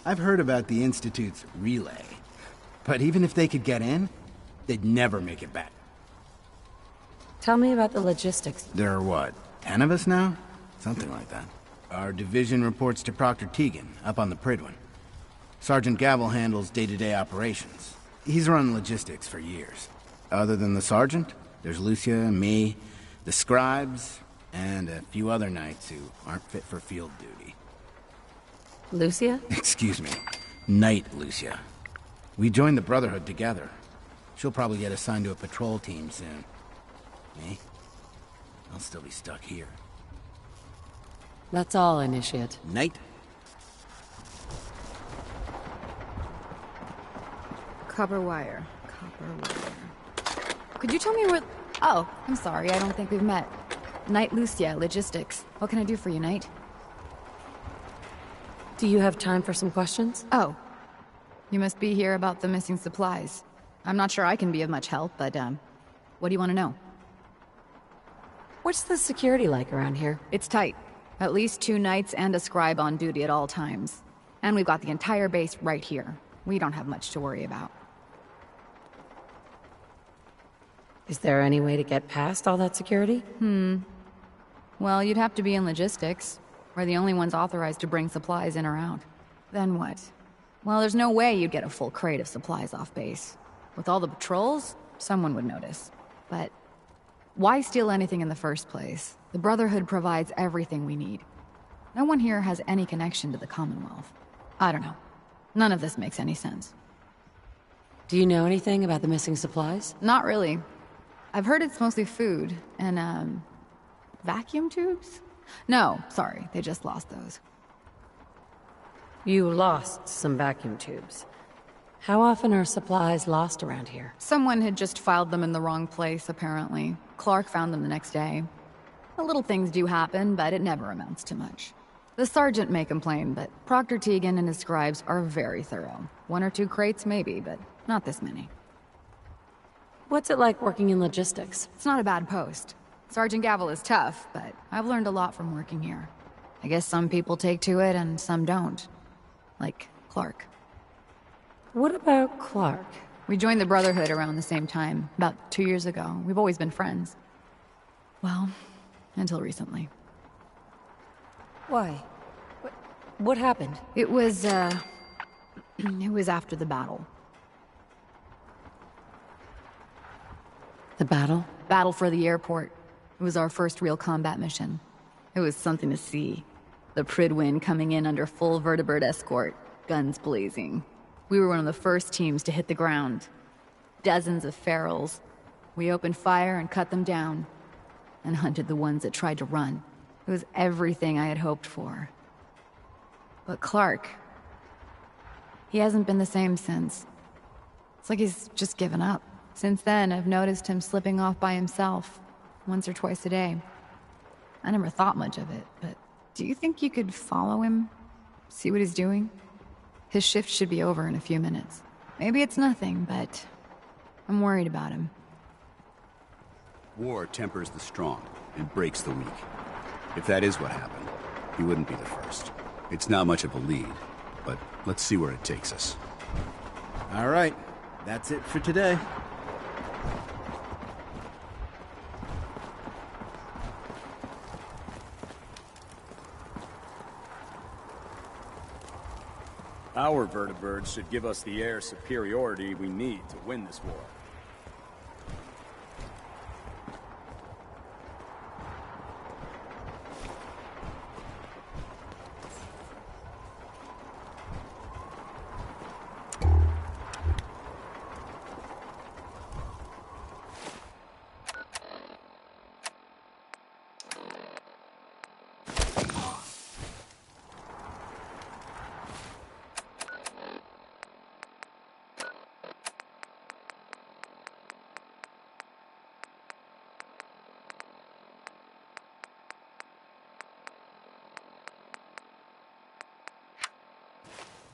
I've heard about the Institute's relay. But even if they could get in, they'd never make it back. Tell me about the logistics. There are what, 10 of us now? Something like that. Our division reports to Proctor Teagan, up on the Pridwin. Sergeant Gavel handles day-to-day operations. He's run logistics for years. Other than the sergeant, there's Lucia, me, the scribes, and a few other knights who aren't fit for field duty. Lucia? Excuse me. Knight Lucia. We joined the Brotherhood together. She'll probably get assigned to a patrol team soon. Me? I'll still be stuck here. That's all, Initiate. Knight? Copper wire. Copper wire. Could you tell me what... Oh, I'm sorry, I don't think we've met. Knight Lucia, Logistics. What can I do for you, Knight? Do you have time for some questions? Oh. You must be here about the missing supplies. I'm not sure I can be of much help, but, what do you want to know? What's the security like around here? It's tight. At least 2 knights and a scribe on duty at all times. And we've got the entire base right here. We don't have much to worry about. Is there any way to get past all that security? Well, you'd have to be in logistics. We're the only ones authorized to bring supplies in or out. Then what? Well, there's no way you'd get a full crate of supplies off base. With all the patrols, someone would notice. But why steal anything in the first place? The Brotherhood provides everything we need. No one here has any connection to the Commonwealth. I don't know. None of this makes any sense. Do you know anything about the missing supplies? Not really. I've heard it's mostly food and, vacuum tubes? No, sorry, they just lost those. You lost some vacuum tubes. How often are supplies lost around here? Someone had just filed them in the wrong place, apparently. Clark found them the next day. The little things do happen, but it never amounts to much. The sergeant may complain, but Proctor Teagan and his scribes are very thorough. 1 or 2 crates, maybe, but not this many. What's it like working in logistics? It's not a bad post. Sergeant Gavel is tough, but I've learned a lot from working here. I guess some people take to it and some don't. Like Clark. What about Clark? We joined the Brotherhood around the same time, about 2 years ago. We've always been friends. Well, until recently. Why? What happened? It was, it was after the battle. The battle? Battle for the airport. It was our first real combat mission. It was something to see. The Pridwin coming in under full vertibird escort, guns blazing. We were one of the first teams to hit the ground. Dozens of ferals. We opened fire and cut them down, and hunted the ones that tried to run. It was everything I had hoped for. But Clark, he hasn't been the same since. It's like he's just given up. Since then, I've noticed him slipping off by himself, once or twice a day. I never thought much of it, but do you think you could follow him? See what he's doing? His shift should be over in a few minutes. Maybe it's nothing, but I'm worried about him. War tempers the strong and breaks the weak. If that is what happened, he wouldn't be the first. It's not much of a lead, but let's see where it takes us. All right, that's it for today. Our vertibirds should give us the air superiority we need to win this war.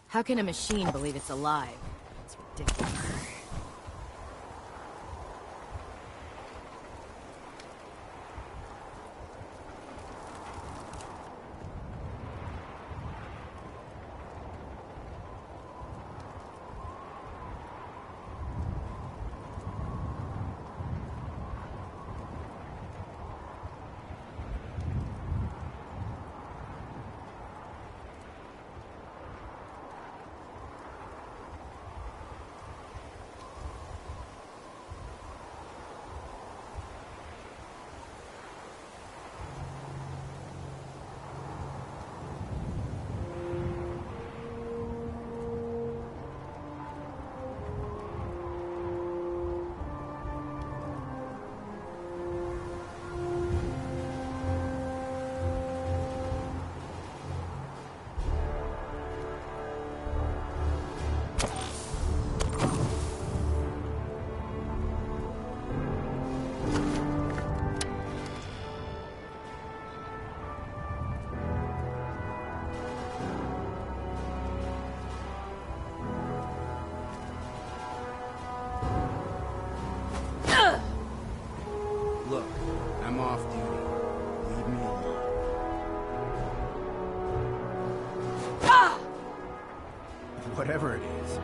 How can a machine believe it's alive? It's ridiculous. Look, I'm off duty. Leave me alone. Whatever it is.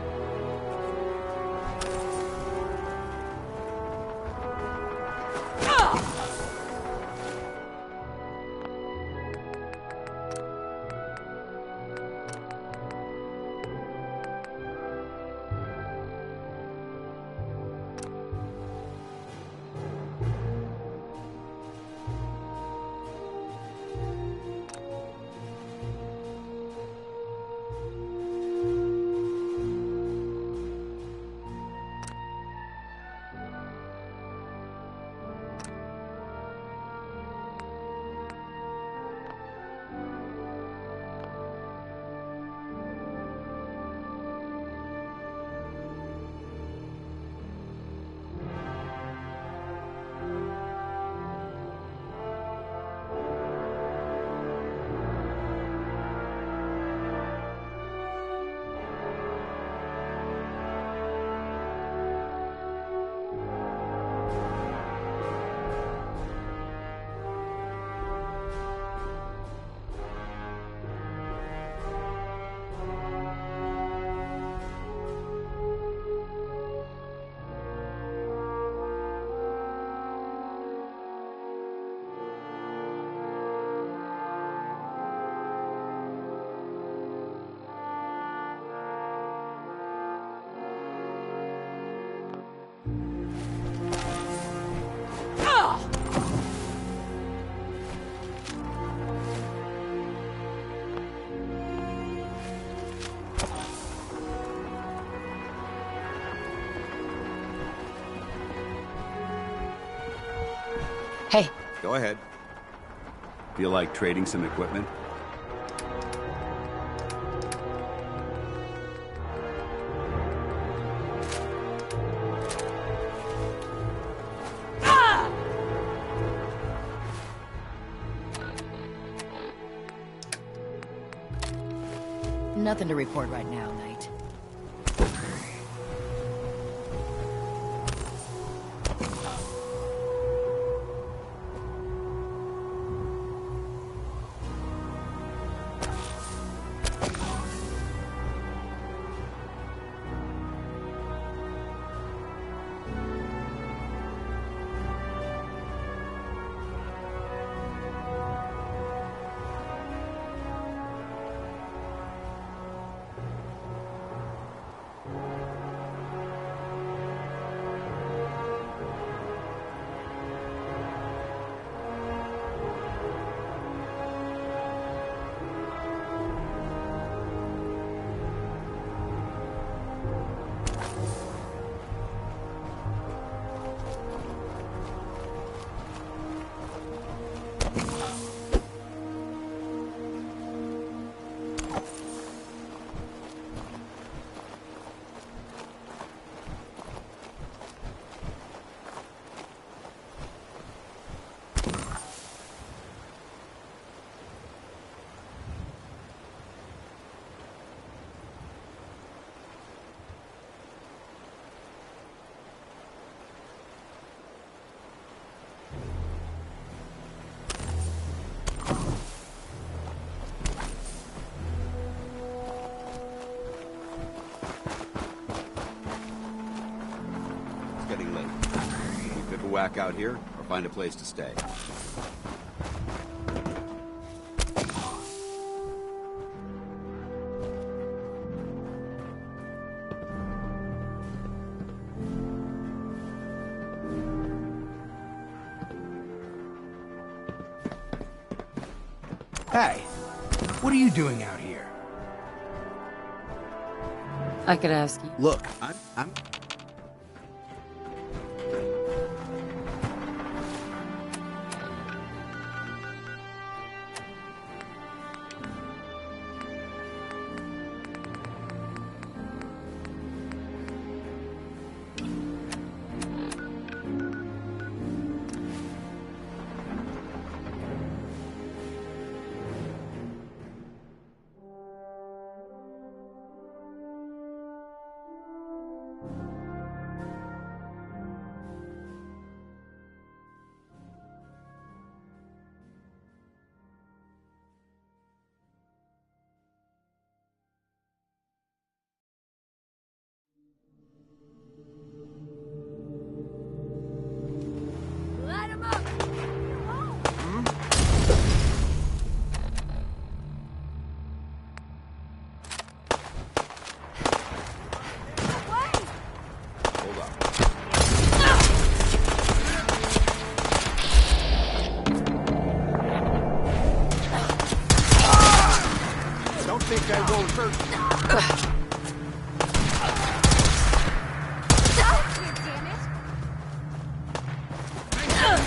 Hey. Go ahead. Feel like trading some equipment? Nothing to report right now, Knight. bivouac out here, or find a place to stay. Hey, what are you doing out here? I could ask you. Look, I'm... Light 'em up! Hold up. Don't think I won't hurt you.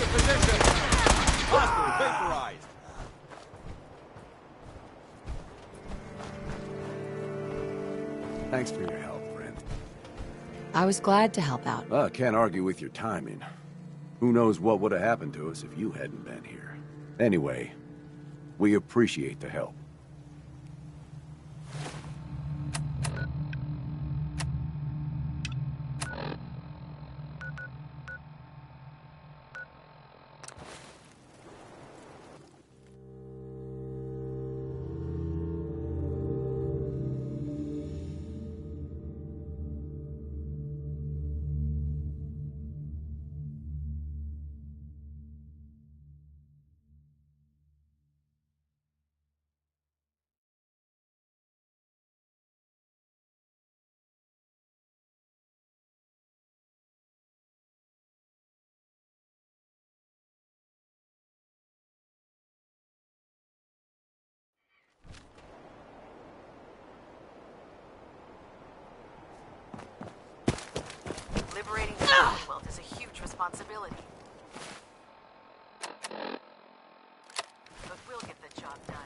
Position! Hostile vaporized! Thanks for your help, friend. I was glad to help out. I can't argue with your timing. Who knows what would have happened to us if you hadn't been here. Anyway, we appreciate the help. Liberating the Commonwealth is a huge responsibility. But we'll get the job done.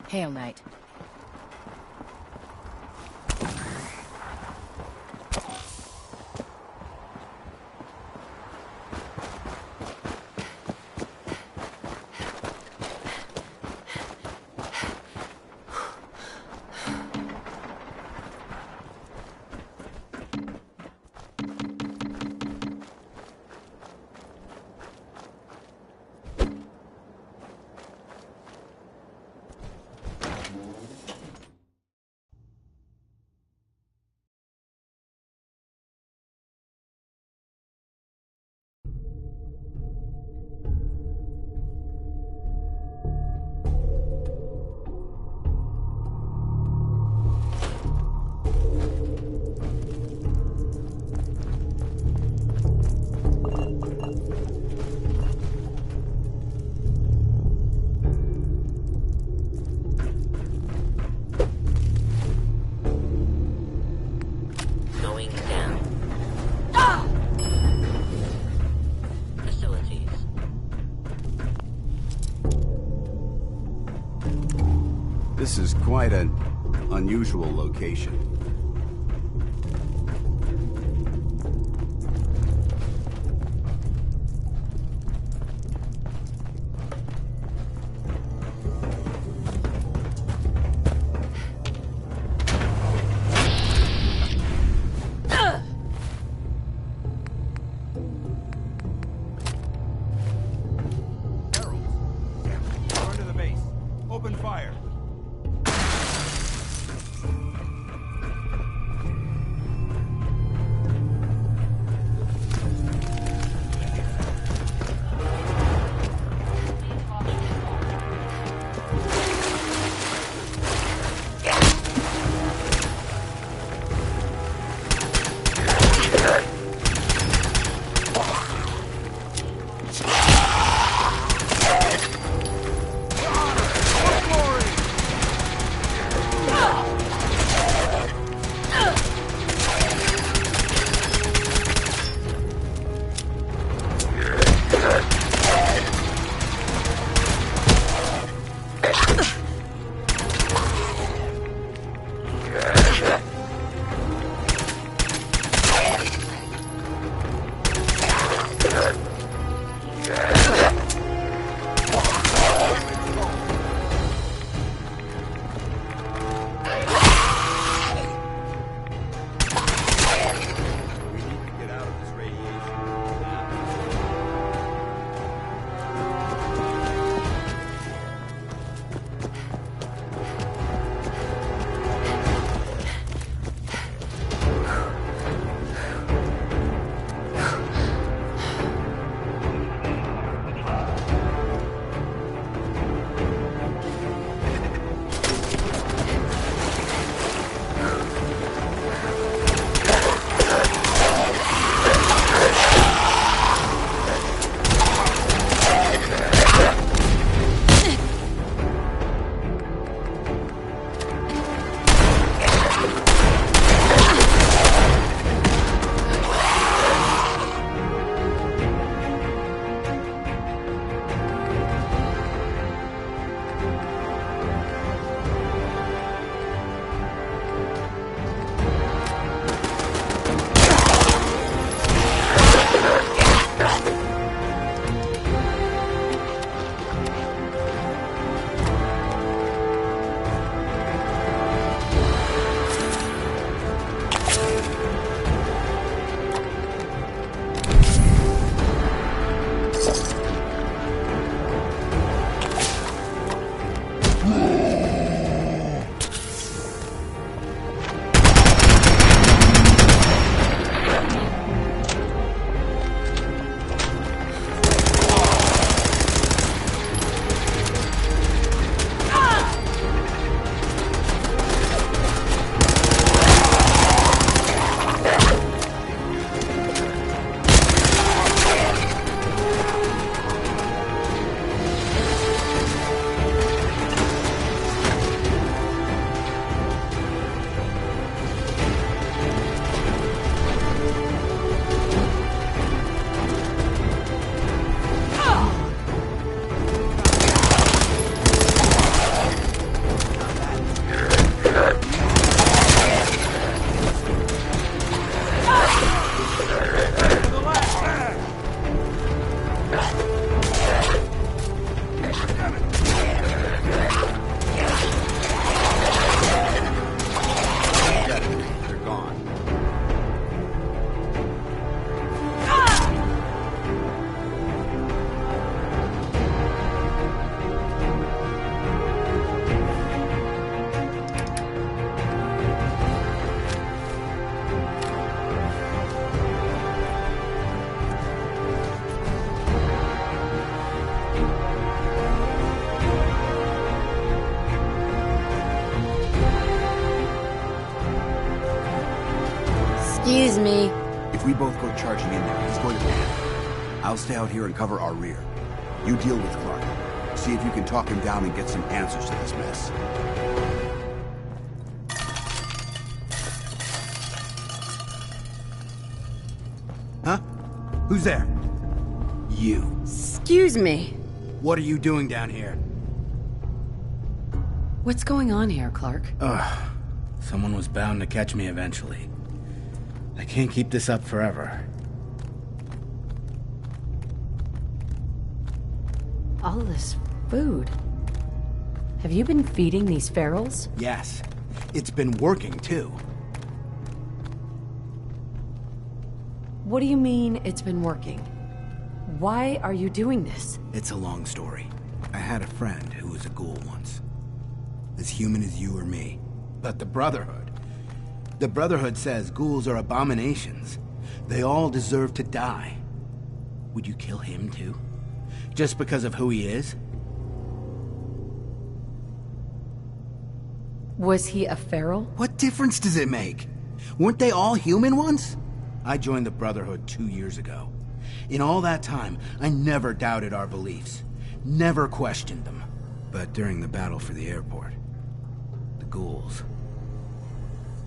Hail, Knight. This is quite an unusual location. Open fire. Excuse me. If we both go charging in there, he's going to panic. I'll stay out here and cover our rear. You deal with Clark. See if you can talk him down and get some answers to this mess. Huh? Who's there? You. Excuse me. What are you doing down here? What's going on here, Clark? Ugh. Someone was bound to catch me eventually. I can't keep this up forever. All this food. Have you been feeding these ferals? Yes. It's been working, too. What do you mean it's been working? Why are you doing this? It's a long story. I had a friend who was a ghoul once. As human as you or me. But the Brotherhood... The Brotherhood says ghouls are abominations. They all deserve to die. Would you kill him too? Just because of who he is? Was he a feral? What difference does it make? Weren't they all human once? I joined the Brotherhood 2 years ago. In all that time, I never doubted our beliefs. Never questioned them. But during the battle for the airport, the ghouls...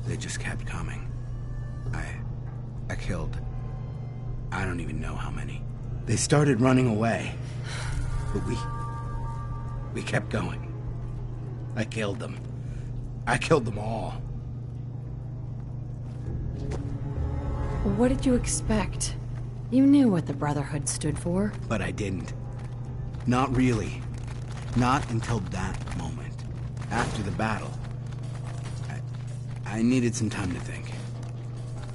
they just kept coming. I killed... I don't even know how many. They started running away. But we kept going. I killed them. I killed them all. What did you expect? You knew what the Brotherhood stood for. But I didn't. Not really. Not until that moment. After the battle. I needed some time to think.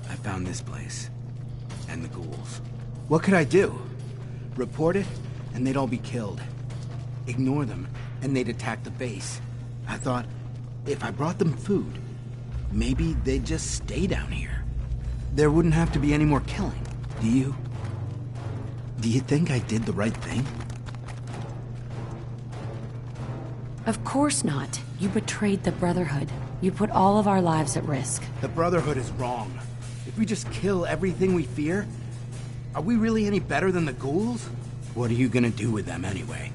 I found this place. And the ghouls. What could I do? Report it, and they'd all be killed. Ignore them, and they'd attack the base. I thought, if I brought them food, maybe they'd just stay down here. There wouldn't have to be any more killing. Do you think I did the right thing? Of course not. You betrayed the Brotherhood. You put all of our lives at risk. The Brotherhood is wrong. If we just kill everything we fear, are we really any better than the ghouls? What are you gonna do with them anyway?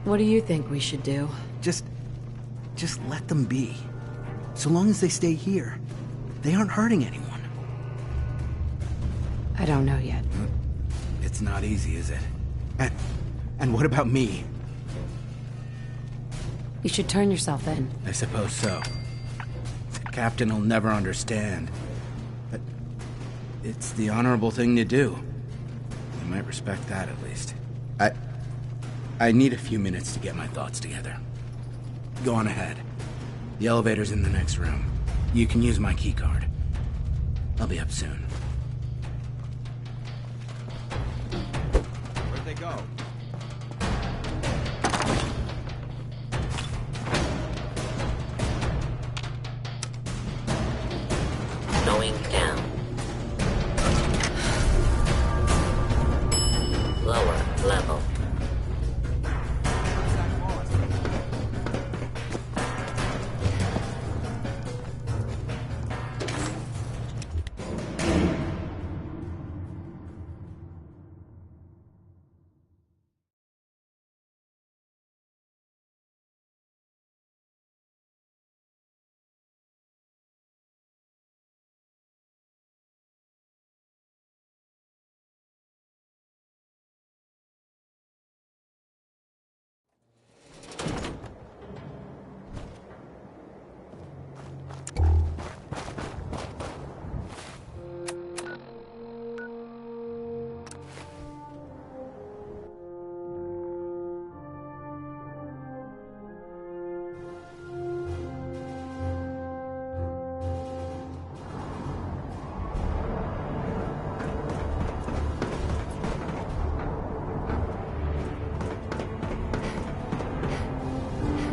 What do you think we should do? Just let them be. So long as they stay here, they aren't hurting anyone. I don't know yet. It's not easy, is it? And what about me? You should turn yourself in. I suppose so. The captain will never understand. But it's the honorable thing to do. You might respect that at least. I need a few minutes to get my thoughts together. Go on ahead. The elevator's in the next room. You can use my keycard. I'll be up soon. Where'd they go? Going down. Lower level.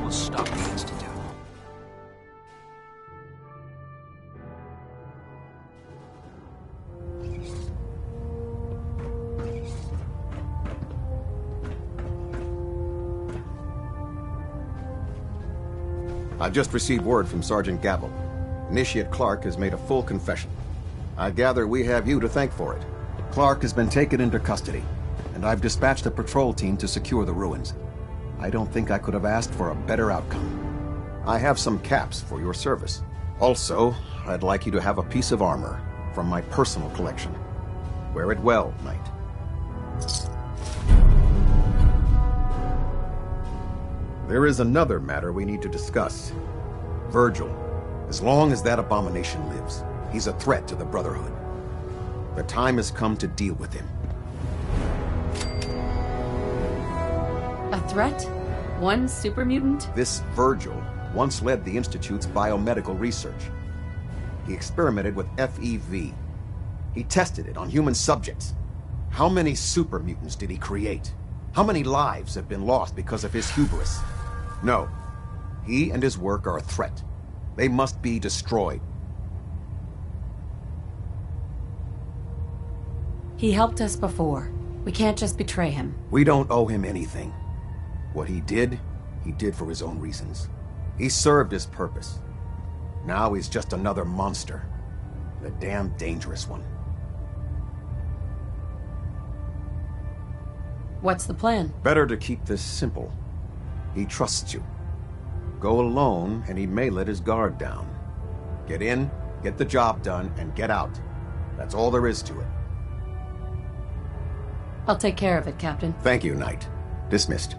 Stop the Institute. I've just received word from Sergeant Gavel. Initiate Clark has made a full confession. I gather we have you to thank for it. Clark has been taken into custody, and I've dispatched a patrol team to secure the ruins. I don't think I could have asked for a better outcome. I have some caps for your service. Also, I'd like you to have a piece of armor from my personal collection. Wear it well, Knight. There is another matter we need to discuss. Virgil. As long as that abomination lives, he's a threat to the Brotherhood. The time has come to deal with him. A threat? One super mutant? This Virgil once led the Institute's biomedical research. He experimented with FEV. He tested it on human subjects. How many super mutants did he create? How many lives have been lost because of his hubris? No. He and his work are a threat. They must be destroyed. He helped us before. We can't just betray him. We don't owe him anything. What he did for his own reasons. He served his purpose. Now he's just another monster. A damn dangerous one. What's the plan? Better to keep this simple. He trusts you. Go alone, and he may let his guard down. Get in, get the job done, and get out. That's all there is to it. I'll take care of it, Captain. Thank you, Knight. Dismissed.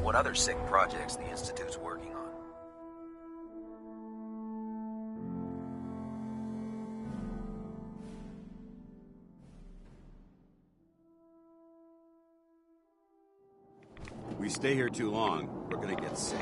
What other sick projects the Institute's working on. We stay here too long, we're gonna get sick.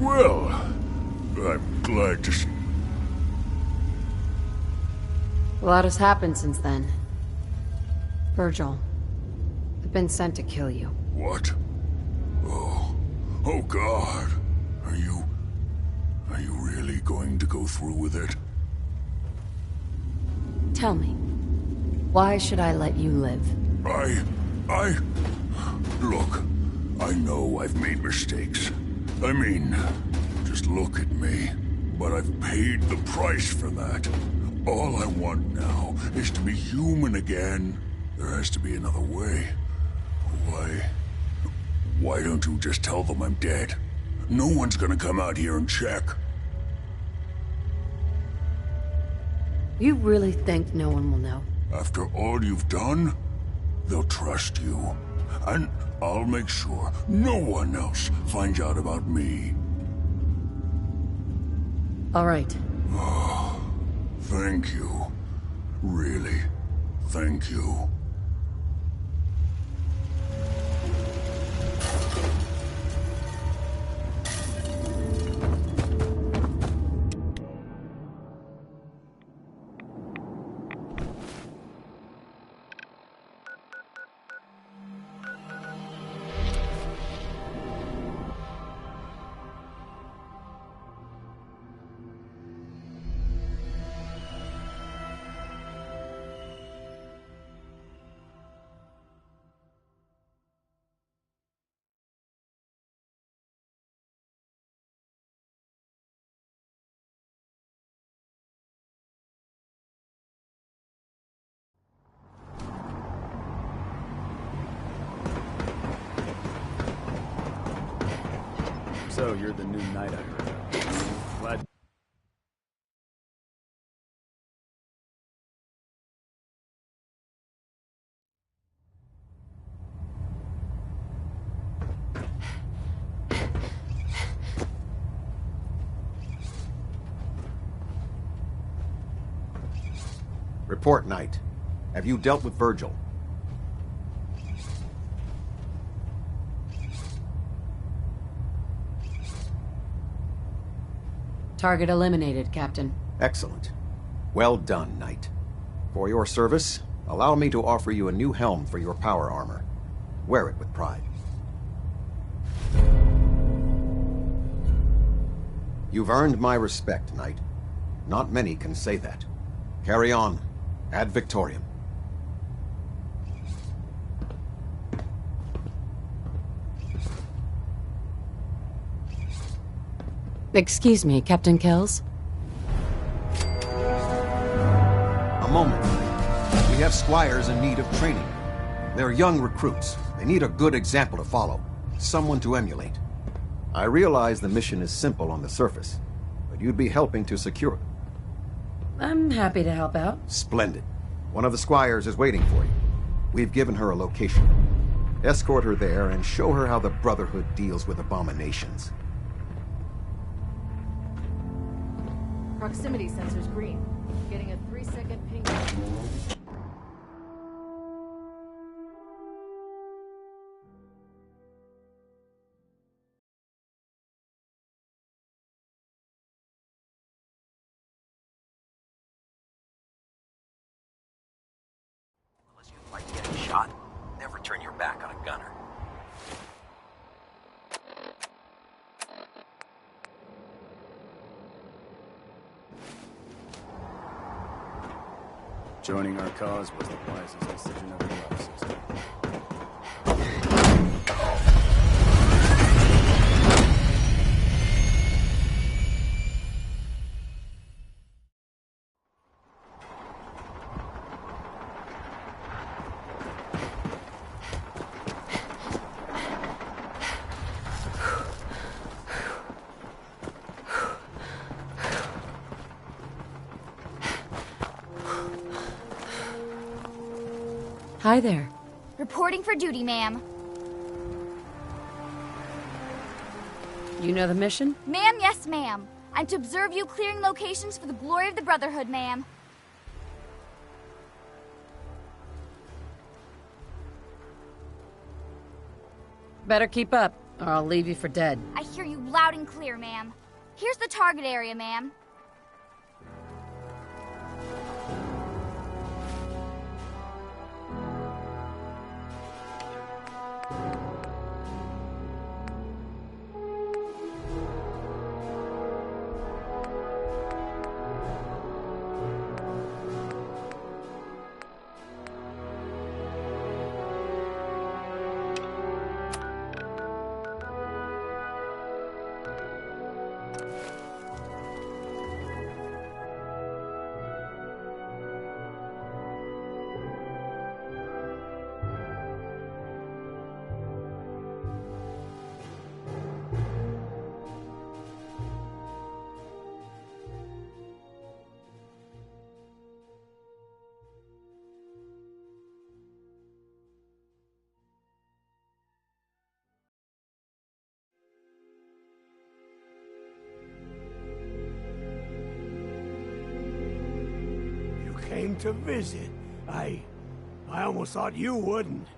Well, I'm glad to see. A lot has happened since then. Virgil, I've been sent to kill you. What? Oh God. Are you really going to go through with it? Tell me, why should I let you live? Look, I know I've made mistakes. I mean, just look at me. But I've paid the price for that. All I want now is to be human again. There has to be another way. Why don't you just tell them I'm dead? No one's gonna come out here and check. You really think no one will know? After all you've done, they'll trust you. And I'll make sure no one else finds out about me. All right. Thank you. Really, thank you. So, you're the new knight I heard of. Glad... Report, Knight. Have you dealt with Virgil? Target eliminated, Captain. Excellent. Well done, Knight. For your service, allow me to offer you a new helm for your power armor. Wear it with pride. You've earned my respect, Knight. Not many can say that. Carry on. Ad Victoriam. Excuse me, Captain Kells? A moment, Knight. We have squires in need of training. They're young recruits. They need a good example to follow, someone to emulate. I realize the mission is simple on the surface, but you'd be helping to secure it. I'm happy to help out. Splendid. One of the squires is waiting for you. We've given her a location. Escort her there and show her how the Brotherhood deals with abominations. Proximity sensor's green. Getting a 3-second ping. Unless you like getting shot, never turn your back on a gunner. Joining our cause was the wisest decision of your life, sister. Hi there. Reporting for duty, ma'am. You know the mission? Ma'am, yes, ma'am. I'm to observe you clearing locations for the glory of the Brotherhood, ma'am. Better keep up, or I'll leave you for dead. I hear you loud and clear, ma'am. Here's the target area, ma'am. Came to visit. I almost thought you wouldn't.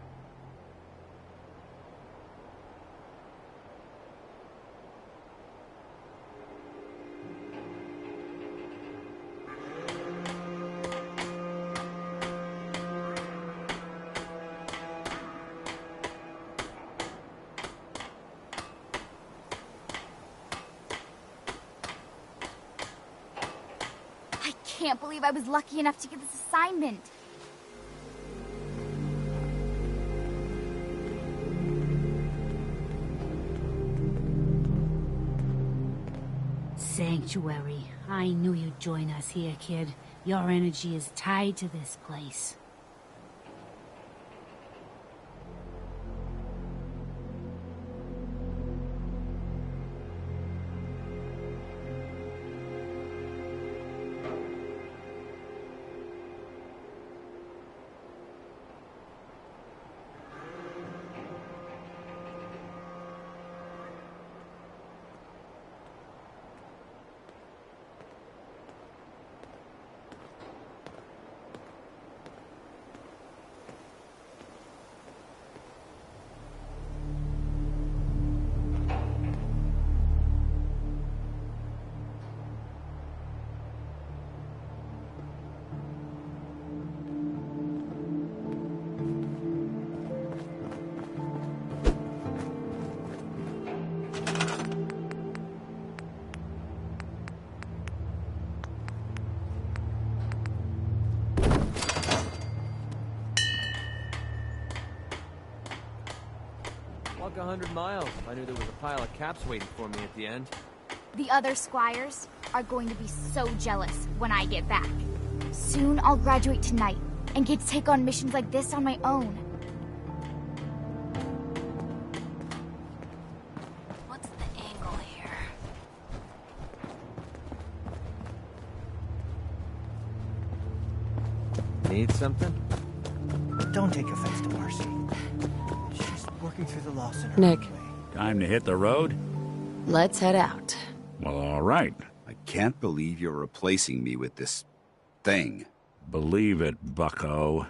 I can't believe I was lucky enough to get this assignment. Sanctuary. I knew you'd join us here, kid. Your energy is tied to this place. Walk 100 miles if I knew there was a pile of caps waiting for me at the end. The other squires are going to be so jealous when I get back. Soon I'll graduate tonight, and get to take on missions like this on my own. What's the angle here? Need something? Don't take offense to Marcy. She's working through the loss in her Nick. own way. Time to hit the road? Let's head out. Well, all right. I can't believe you're replacing me with this thing. Believe it, bucko.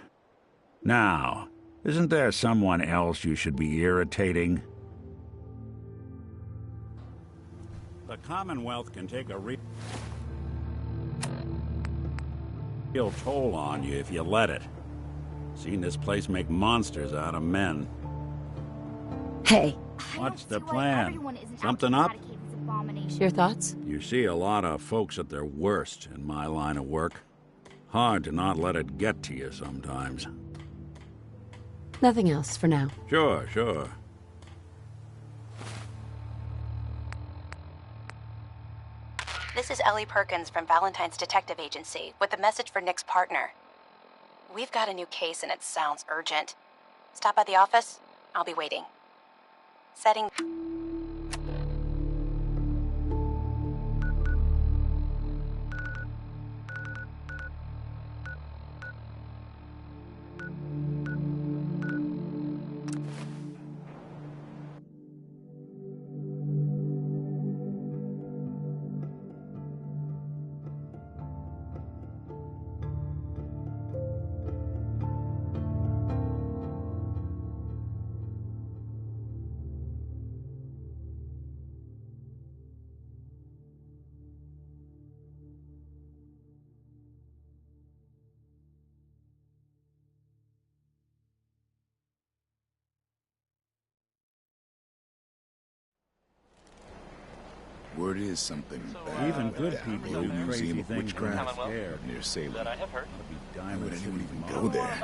Now, isn't there someone else you should be irritating? The Commonwealth can take a real toll on you if you let it. Seen this place make monsters out of men. Hey. What's the plan? Something up? Your thoughts? You see a lot of folks at their worst in my line of work. Hard to not let it get to you sometimes. Nothing else for now. Sure. This is Ellie Perkins from Valentine's Detective Agency with a message for Nick's partner. We've got a new case and it sounds urgent. Stop by the office. I'll be waiting. Setting... Word is something bad. Even good people do Museum crazy of things Witchcraft scared near Salem. that I have heard. Why would anyone even go there?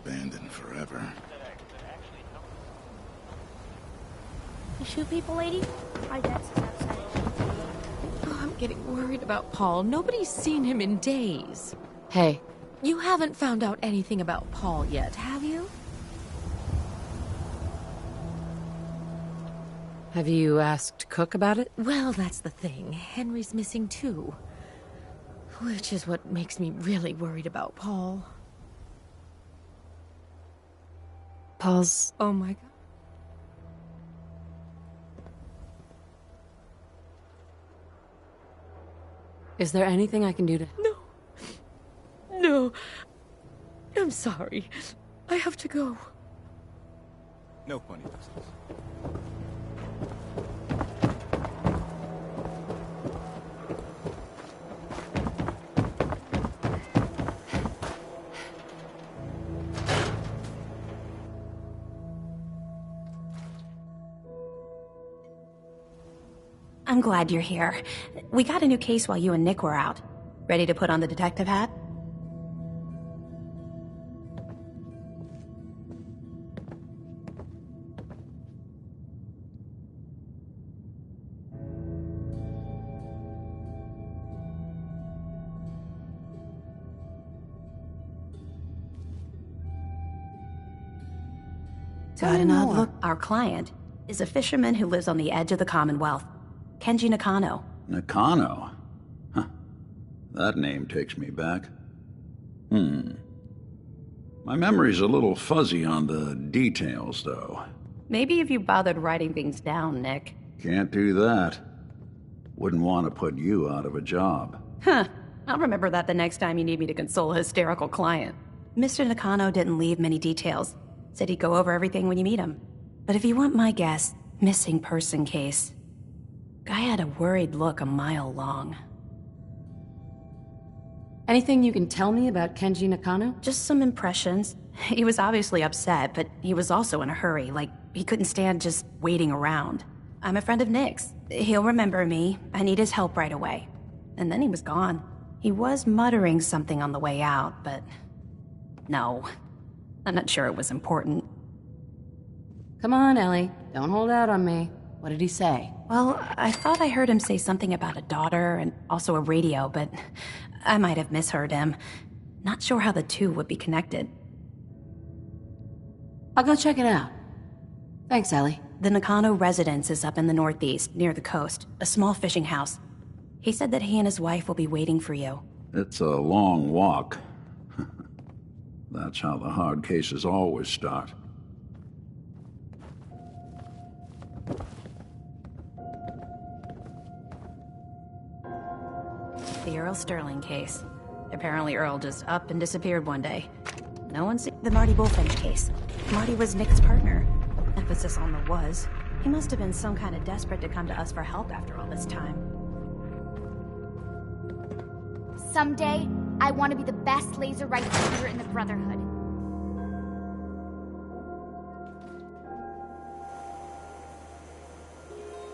Abandoned forever. You shoot people, lady? My dad's outside. Oh, I'm getting worried about Paul. Nobody's seen him in days. Hey. You haven't found out anything about Paul yet, have you? Have you asked Cook about it? Well, that's the thing. Henry's missing too. Which is what makes me really worried about Paul. Paul's... Oh my god. Is there anything I can do to... No. I'm sorry. I have to go. No funny business. I'm glad you're here. We got a new case while you and Nick were out. Ready to put on the detective hat? Got an odd look. Our client is a fisherman who lives on the edge of the Commonwealth. Kenji Nakano. Nakano? Huh. That name takes me back. My memory's a little fuzzy on the details, though. Maybe if you bothered writing things down, Nick. Can't do that. Wouldn't want to put you out of a job. Huh. I'll remember that the next time you need me to console a hysterical client. Mr. Nakano didn't leave many details. Said he'd go over everything when you meet him. But if you want my guess, missing person case. Guy had a worried look a mile long. Anything you can tell me about Kenji Nakano? Just some impressions. He was obviously upset, but he was also in a hurry, like he couldn't stand just waiting around. I'm a friend of Nick's. He'll remember me. I need his help right away. And then he was gone. He was muttering something on the way out, but... no. I'm not sure it was important. Come on, Ellie. Don't hold out on me. What did he say? Well, I thought I heard him say something about a daughter and also a radio, but I might have misheard him. Not sure how the two would be connected. I'll go check it out. Thanks, Ellie. The Nakano residence is up in the northeast, near the coast. A small fishing house. He said that he and his wife will be waiting for you. It's a long walk. That's how the hard cases always start. The Earl Sterling case. Apparently Earl just up and disappeared one day. No one's seen the Marty Bullfinch case. Marty was Nick's partner. Emphasis on the was. He must have been some kind of desperate to come to us for help after all this time. Someday, I want to be the best laser rifle shooter in the Brotherhood.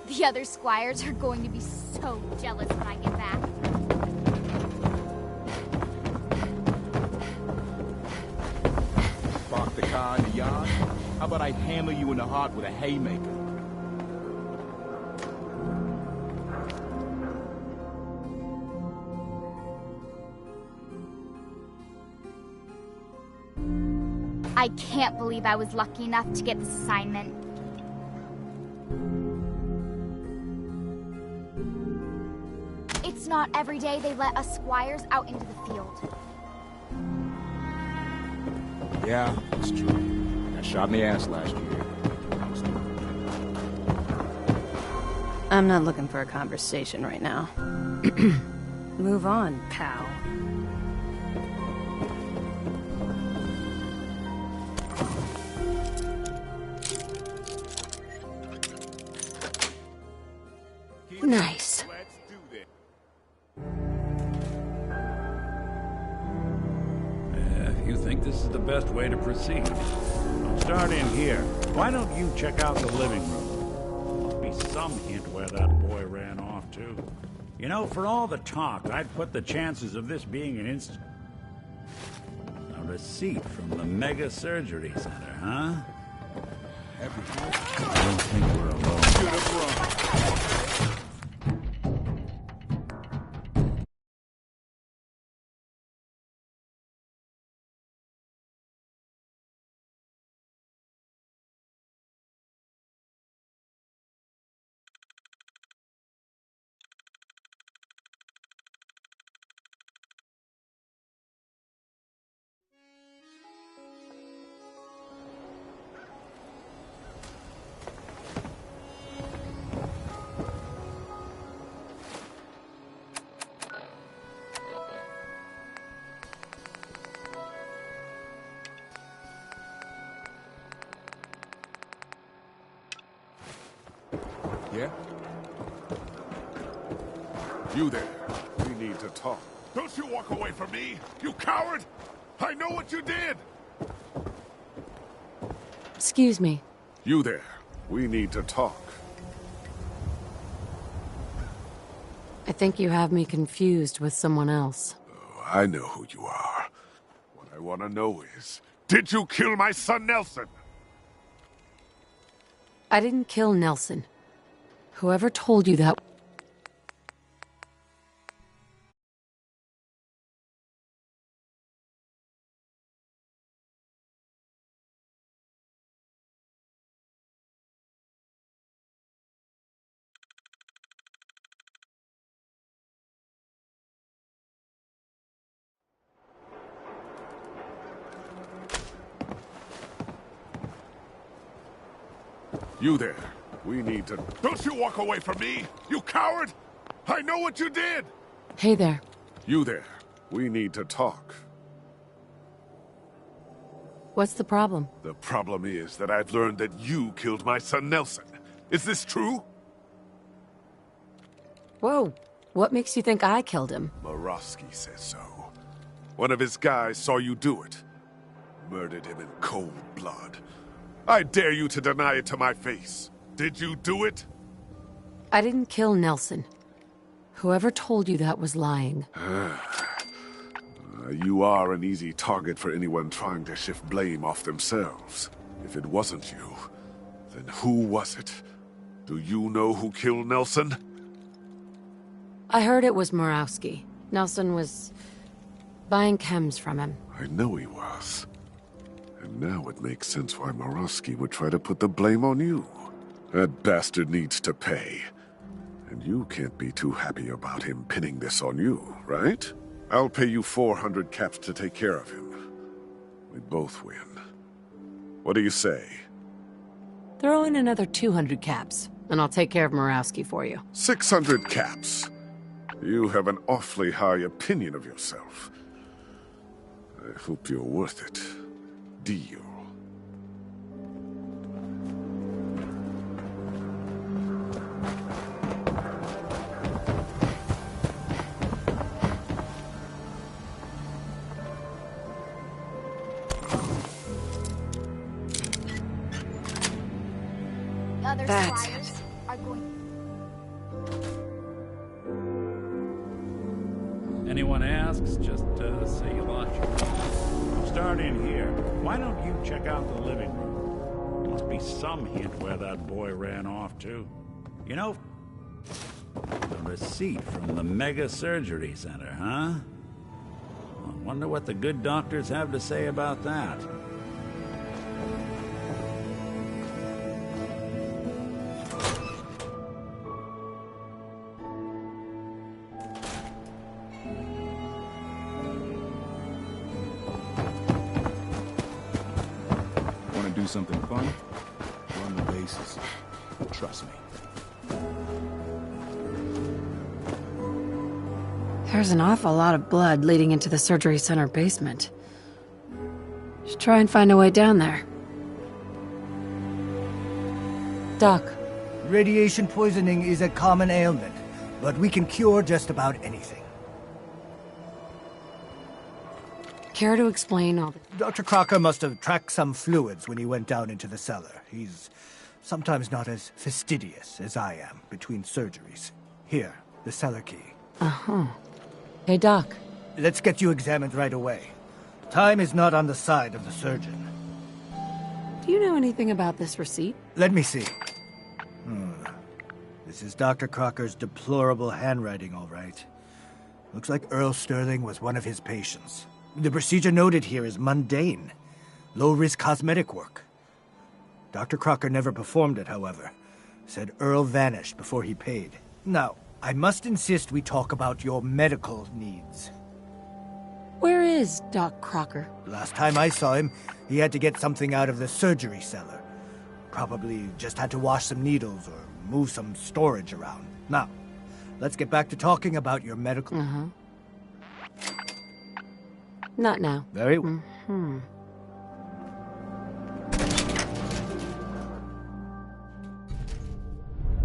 The other squires are going to be so jealous when I get back. Spark the car in the yard? How about I hammer you in the heart with a haymaker? I can't believe I was lucky enough to get this assignment. It's not every day they let us squires out into the field. Yeah, it's true. Got shot in the ass last year. I'm not looking for a conversation right now. Move on, pal. Nice. If you think this is the best way to proceed, I'll start in here. Why don't you check out the living room? Must be some hint where that boy ran off to. You know, for all the talk, I'd put the chances of this being an a receipt from the Mega Surgery Center, huh? I don't think we're alone. Yeah? You there. We need to talk. Don't you walk away from me, you coward! I know what you did! Excuse me. You there. We need to talk. I think you have me confused with someone else. Oh, I know who you are. What I want to know is, did you kill my son Nelson? I didn't kill Nelson. Whoever told you that... You there. We need to... Don't you walk away from me, you coward! I know what you did! Hey there. You there. We need to talk. What's the problem? The problem is that I've learned that you killed my son Nelson. Is this true? Whoa. What makes you think I killed him? Morosky says so. One of his guys saw you do it. Murdered him in cold blood. I dare you to deny it to my face. Did you do it? I didn't kill Nelson. Whoever told you that was lying. You are an easy target for anyone trying to shift blame off themselves. If it wasn't you, then who was it? Do you know who killed Nelson? I heard it was Murawski. Nelson was... Buying chems from him. I know he was. And now it makes sense why Morosky would try to put the blame on you. That bastard needs to pay. And you can't be too happy about him pinning this on you, right? I'll pay you 400 caps to take care of him. We both win. What do you say? Throw in another 200 caps, and I'll take care of Murawski for you. 600 caps. You have an awfully high opinion of yourself. I hope you're worth it. Deal. Other That's suppliers are going. Anyone asks, just say you lost your phone. I'm starting here. Why don't you check out the living room? Must be some hint where that boy ran off to. You know, the receipt from the Mega Surgery Center, huh? I wonder what the good doctors have to say about that. Do something fun? Run the bases. Trust me. There's an awful lot of blood leading into the surgery center basement. Should try and find a way down there. Doc. Radiation poisoning is a common ailment, but we can cure just about anything. Care to explain all the... Dr. Crocker must have tracked some fluids when he went down into the cellar. He's sometimes not as fastidious as I am between surgeries. Here, the cellar key. Uh-huh. Hey, Doc. Let's get you examined right away. Time is not on the side of the surgeon. Do you know anything about this receipt? Let me see. This is Dr. Crocker's deplorable handwriting, all right. Looks like Earl Sterling was one of his patients. The procedure noted here is mundane, low-risk cosmetic work. Dr. Crocker never performed it, however. Said Earl vanished before he paid. Now, I must insist we talk about your medical needs. Where is Doc Crocker? Last time I saw him, he had to get something out of the surgery cellar. Probably just had to wash some needles or move some storage around. Now, let's get back to talking about your medical... Uh-huh. Not now. Very well. Mm-hmm.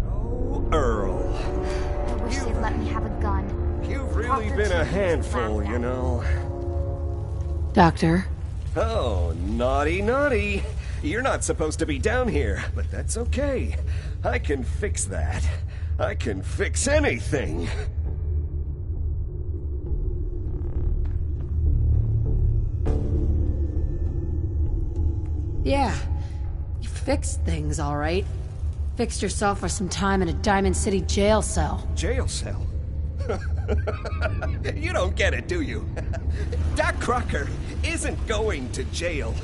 Oh, Earl. I wish they'd let me have a gun. You've really been a handful, you know. Doctor. Oh, naughty, naughty. You're not supposed to be down here, but that's okay. I can fix that. I can fix anything. Yeah, you fixed things, all right. Fixed yourself for some time in a Diamond City jail cell. Jail cell? You don't get it, do you? Doc Crocker isn't going to jail.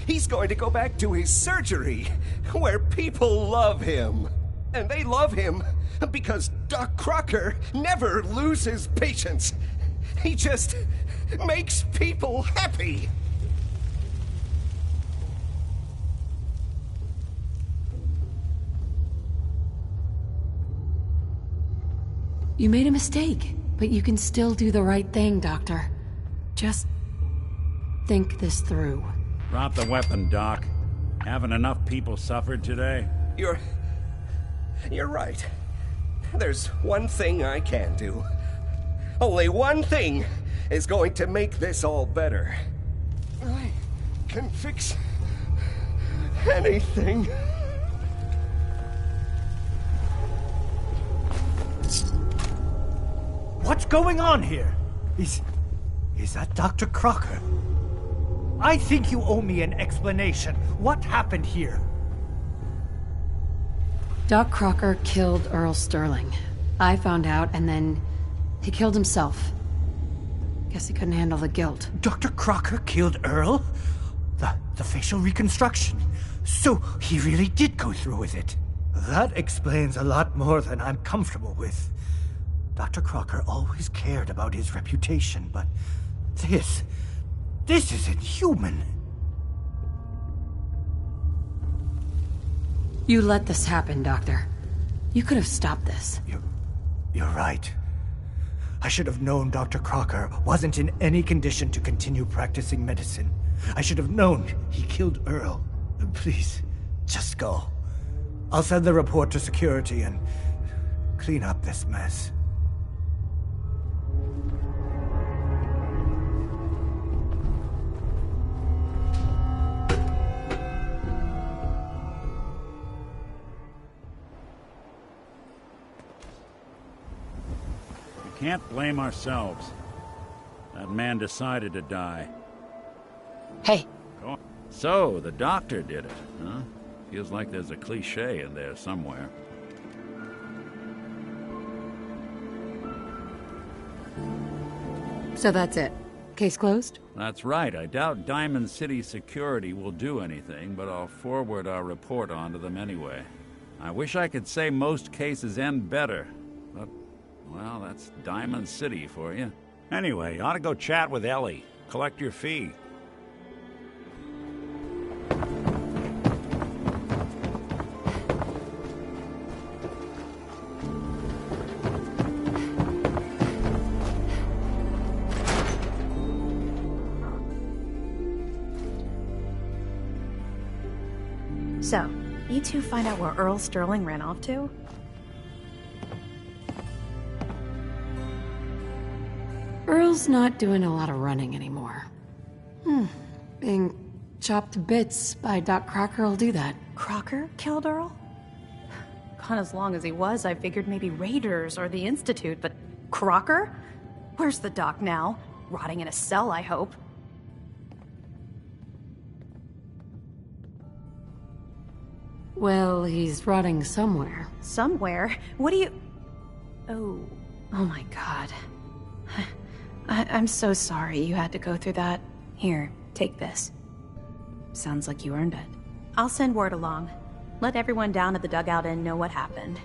He's going to go back to his surgery, where people love him. And they love him because Doc Crocker never loses patience. He just makes people happy. You made a mistake, but you can still do the right thing, Doctor. Just think this through. Drop the weapon, Doc. Haven't enough people suffered today? You're right. There's one thing I can do. Only one thing is going to make this all better. I can fix anything. What's going on here? Is that Dr. Crocker? I think you owe me an explanation. What happened here? Doc Crocker killed Earl Sterling. I found out, and then he killed himself. Guess he couldn't handle the guilt. Dr. Crocker killed Earl? The facial reconstruction. So he really did go through with it. That explains a lot more than I'm comfortable with. Dr. Crocker always cared about his reputation, but this is inhuman. You let this happen, Doctor. You could have stopped this. You're right. I should have known Dr. Crocker wasn't in any condition to continue practicing medicine. I should have known he killed Earl. Please, just go. I'll send the report to security and clean up this mess. We can't blame ourselves. That man decided to die. Hey. So, the doctor did it, huh? Feels like there's a cliche in there somewhere. So that's it. Case closed? That's right. I doubt Diamond City Security will do anything, but I'll forward our report on to them anyway. I wish I could say most cases end better, but, well, that's Diamond City for you. Anyway, you ought to go chat with Ellie. Collect your fee. So, you two find out where Earl Sterling ran off to? Earl's not doing a lot of running anymore. Being chopped to bits by Doc Crocker will do that. Crocker killed Earl? Gone as long as he was, I figured maybe Raiders or the Institute, but Crocker? Where's the doc now? Rotting in a cell, I hope. Well, he's rotting somewhere. Somewhere? What do you... Oh my god. I'm so sorry you had to go through that. Here, take this. Sounds like you earned it. I'll send word along. Let everyone down at the Dugout Inn know what happened.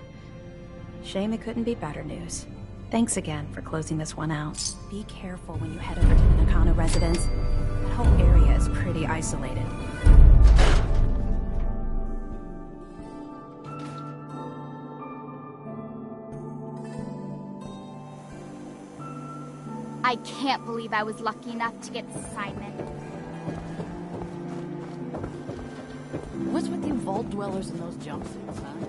Shame it couldn't be better news. Thanks again for closing this one out. Be careful when you head over to the Nakano residence. That whole area is pretty isolated. I can't believe I was lucky enough to get this assignment. What's with you vault dwellers in those jumpsuits, huh?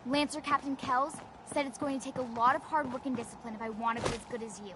Lancer Captain Kells said it's going to take a lot of hard work and discipline if I want to be as good as you.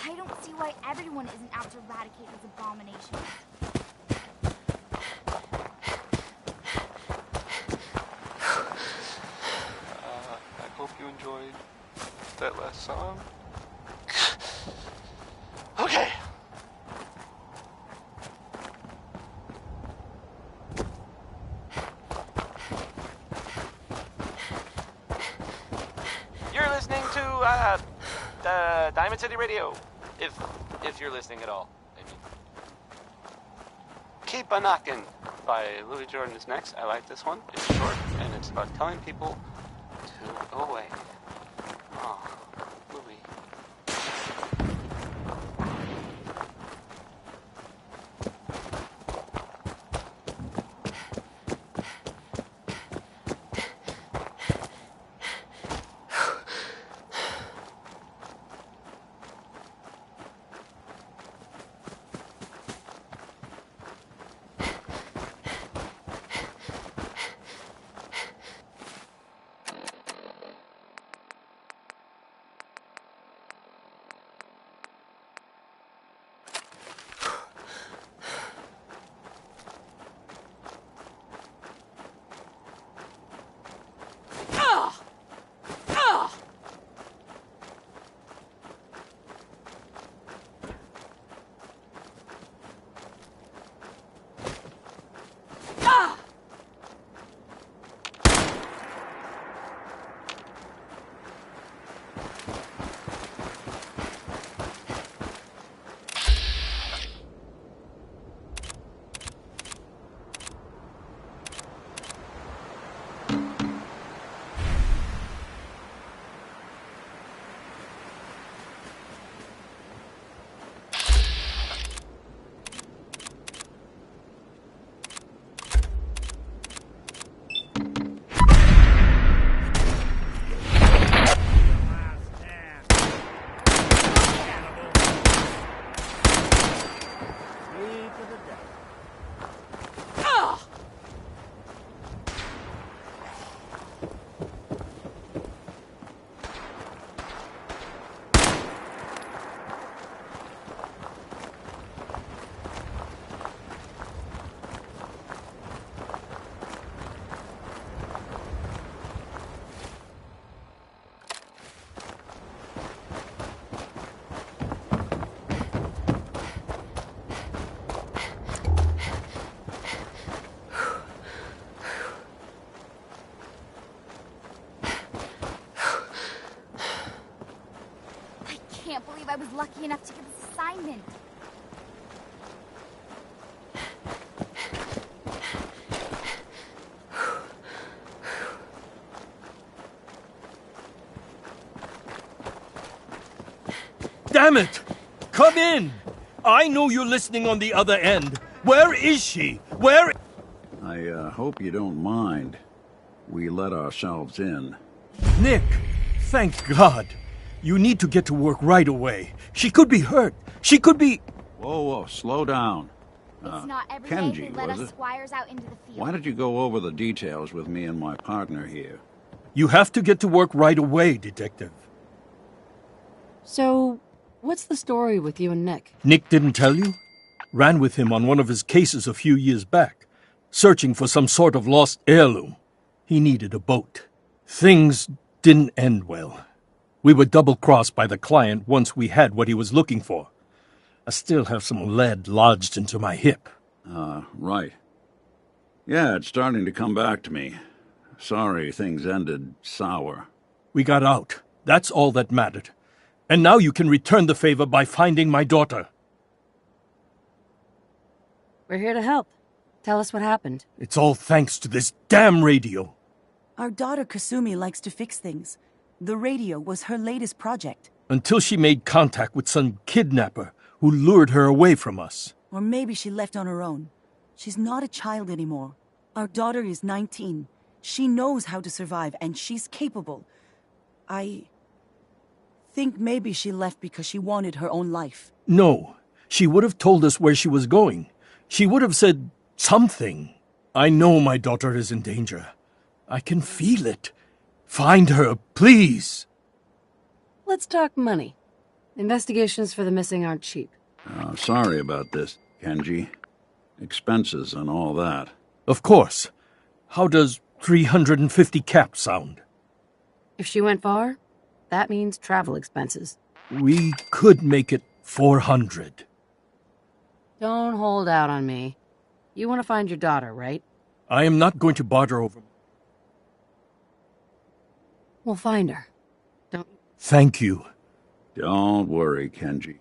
I don't see why everyone isn't out to eradicate this abomination. I hope you enjoyed that last song. Okay. You're listening to Diamond City Radio. If you're listening at all, I mean. Keep a Knockin' by Louis Jordan is next. I like this one. It's short and it's about telling people to go away. Oh, Louis. I can't believe I was lucky enough to get this assignment. Damn it! Come in! I know you're listening on the other end. Where is she? Where... I hope you don't mind. We let ourselves in. Nick, thank God. You need to get to work right away. She could be hurt. She could be... Whoa, slow down. It's not every Kenji, day they let was us it? squires out into the field. Why don't you go over the details with me and my partner here? You have to get to work right away, Detective. So, what's the story with you and Nick? Nick didn't tell you? Ran with him on one of his cases a few years back, searching for some sort of lost heirloom. He needed a boat. Things didn't end well. We were double-crossed by the client once we had what he was looking for. I still have some lead lodged into my hip. Right. Yeah, it's starting to come back to me. Sorry things ended sour. We got out. That's all that mattered. And now you can return the favor by finding my daughter. We're here to help. Tell us what happened. It's all thanks to this damn radio. Our daughter Kasumi likes to fix things. The radio was her latest project. Until she made contact with some kidnapper who lured her away from us. Or maybe she left on her own. She's not a child anymore. Our daughter is 19. She knows how to survive, and she's capable. I think maybe she left because she wanted her own life. No, she would have told us where she was going. She would have said something. I know my daughter is in danger. I can feel it. Find her, please. Let's talk money. Investigations for the missing aren't cheap. Sorry about this, Kenji. Expenses and all that. Of course. How does 350 caps sound? If she went far, that means travel expenses. We could make it 400. Don't hold out on me. You want to find your daughter, right? I am not going to barter over... We'll find her. Don't... Thank you. Don't worry, Kenji.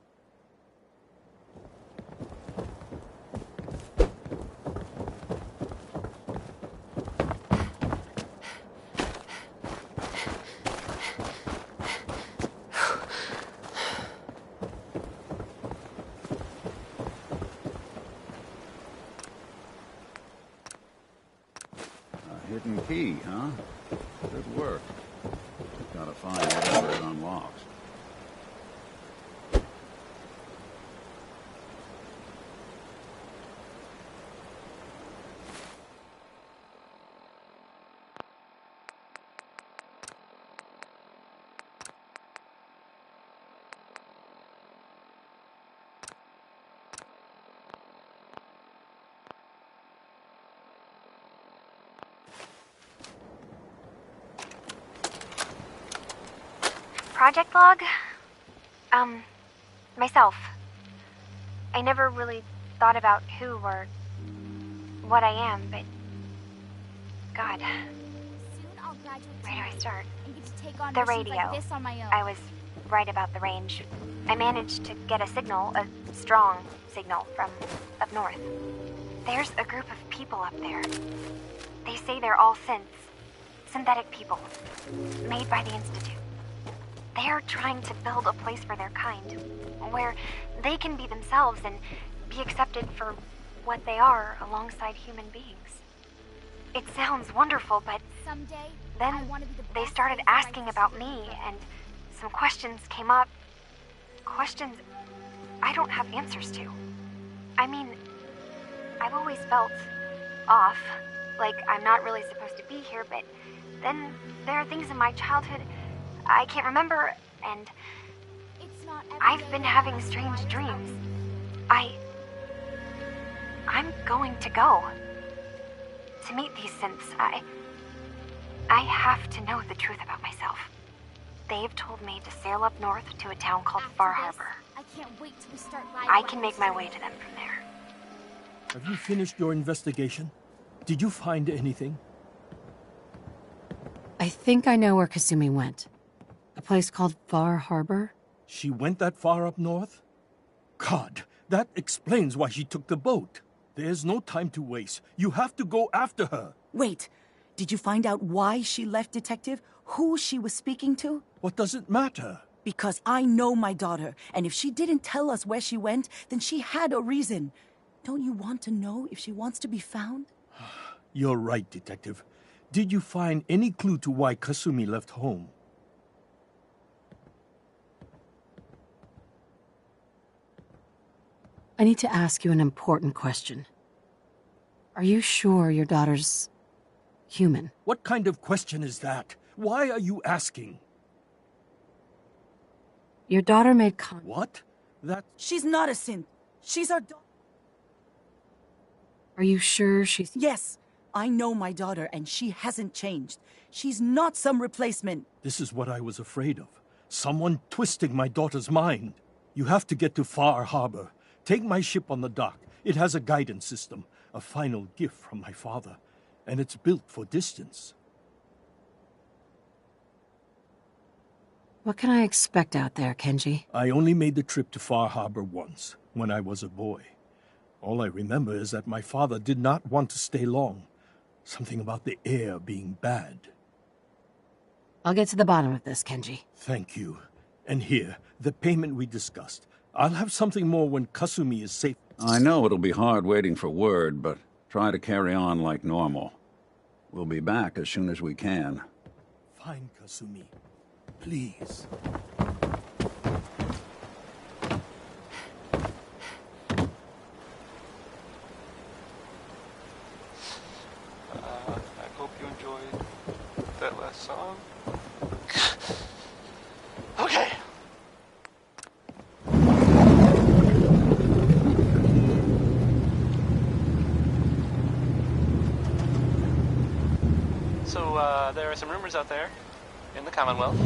Hidden key, huh? Good work. Gotta find whatever it unlocks. Project log? Myself. I never really thought about who or what I am, but... God. Where do I start? The radio. I was right about the range. I managed to get a signal, a strong signal, from up north. There's a group of people up there. They say they're all synthetic people, made by the Institute. They are trying to build a place for their kind, where they can be themselves and be accepted for what they are alongside human beings. It sounds wonderful, but then they started asking about me, and some questions came up. Questions I don't have answers to. I mean, I've always felt off, like I'm not really supposed to be here, but then there are things in my childhood I can't remember, and I've been having strange dreams. I'm going to go to meet these synths. I have to know the truth about myself. They've told me to sail up north to a town called Far Harbor. I can't wait till we start I can make my way to them from there. Have you finished your investigation? Did you find anything? I think I know where Kasumi went. A place called Far Harbor? She went that far up north? God, that explains why she took the boat. There's no time to waste. You have to go after her. Wait, did you find out why she left, Detective? Who she was speaking to? What does it matter? Because I know my daughter, and if she didn't tell us where she went, then she had a reason. Don't you want to know if she wants to be found? You're right, Detective. Did you find any clue to why Kasumi left home? I need to ask you an important question. Are you sure your daughter's human? What kind of question is that? Why are you asking? Your daughter made What? That... She's not a synth. She's our daughter. Are you sure she's... Yes, I know my daughter, and she hasn't changed. She's not some replacement. This is what I was afraid of. Someone twisting my daughter's mind. You have to get to Far Harbor. Take my ship on the dock. It has a guidance system, a final gift from my father, and it's built for distance. What can I expect out there, Kenji? I only made the trip to Far Harbor once, when I was a boy. All I remember is that my father did not want to stay long. Something about the air being bad. I'll get to the bottom of this, Kenji. Thank you. And here, the payment we discussed. I'll have something more when Kasumi is safe. I know it'll be hard waiting for word, but try to carry on like normal. We'll be back as soon as we can. Fine, Kasumi. Please. I hope you enjoyed that last song. Okay. So, there are some rumors out there in the Commonwealth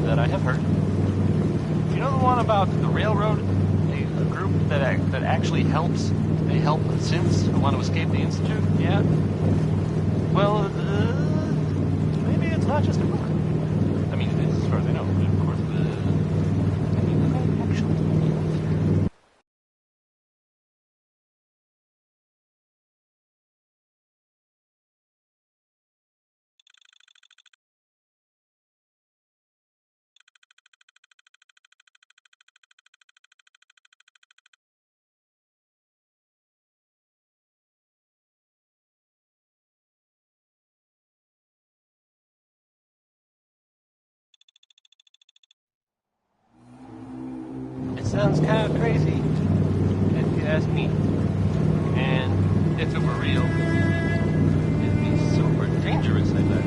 that I have heard. You know the one about the railroad? A group that actually helps? They help synths who want to escape the Institute? Yeah? Well, maybe it's not just a rumor. I mean, it is, as far as I know, of course. I mean, actually. It sounds kind of crazy, if you ask me. And if it were real, it'd be super dangerous, I bet.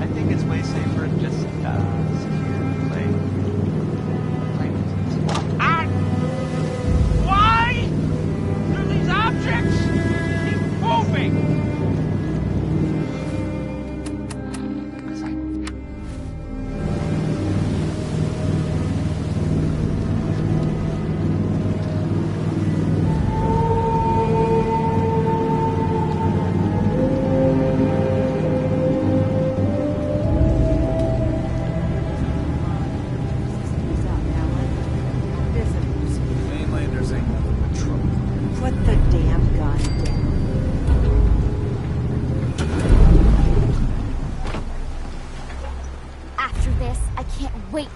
I think it's way safer to just sit here and play music. Why do these objects keep moving?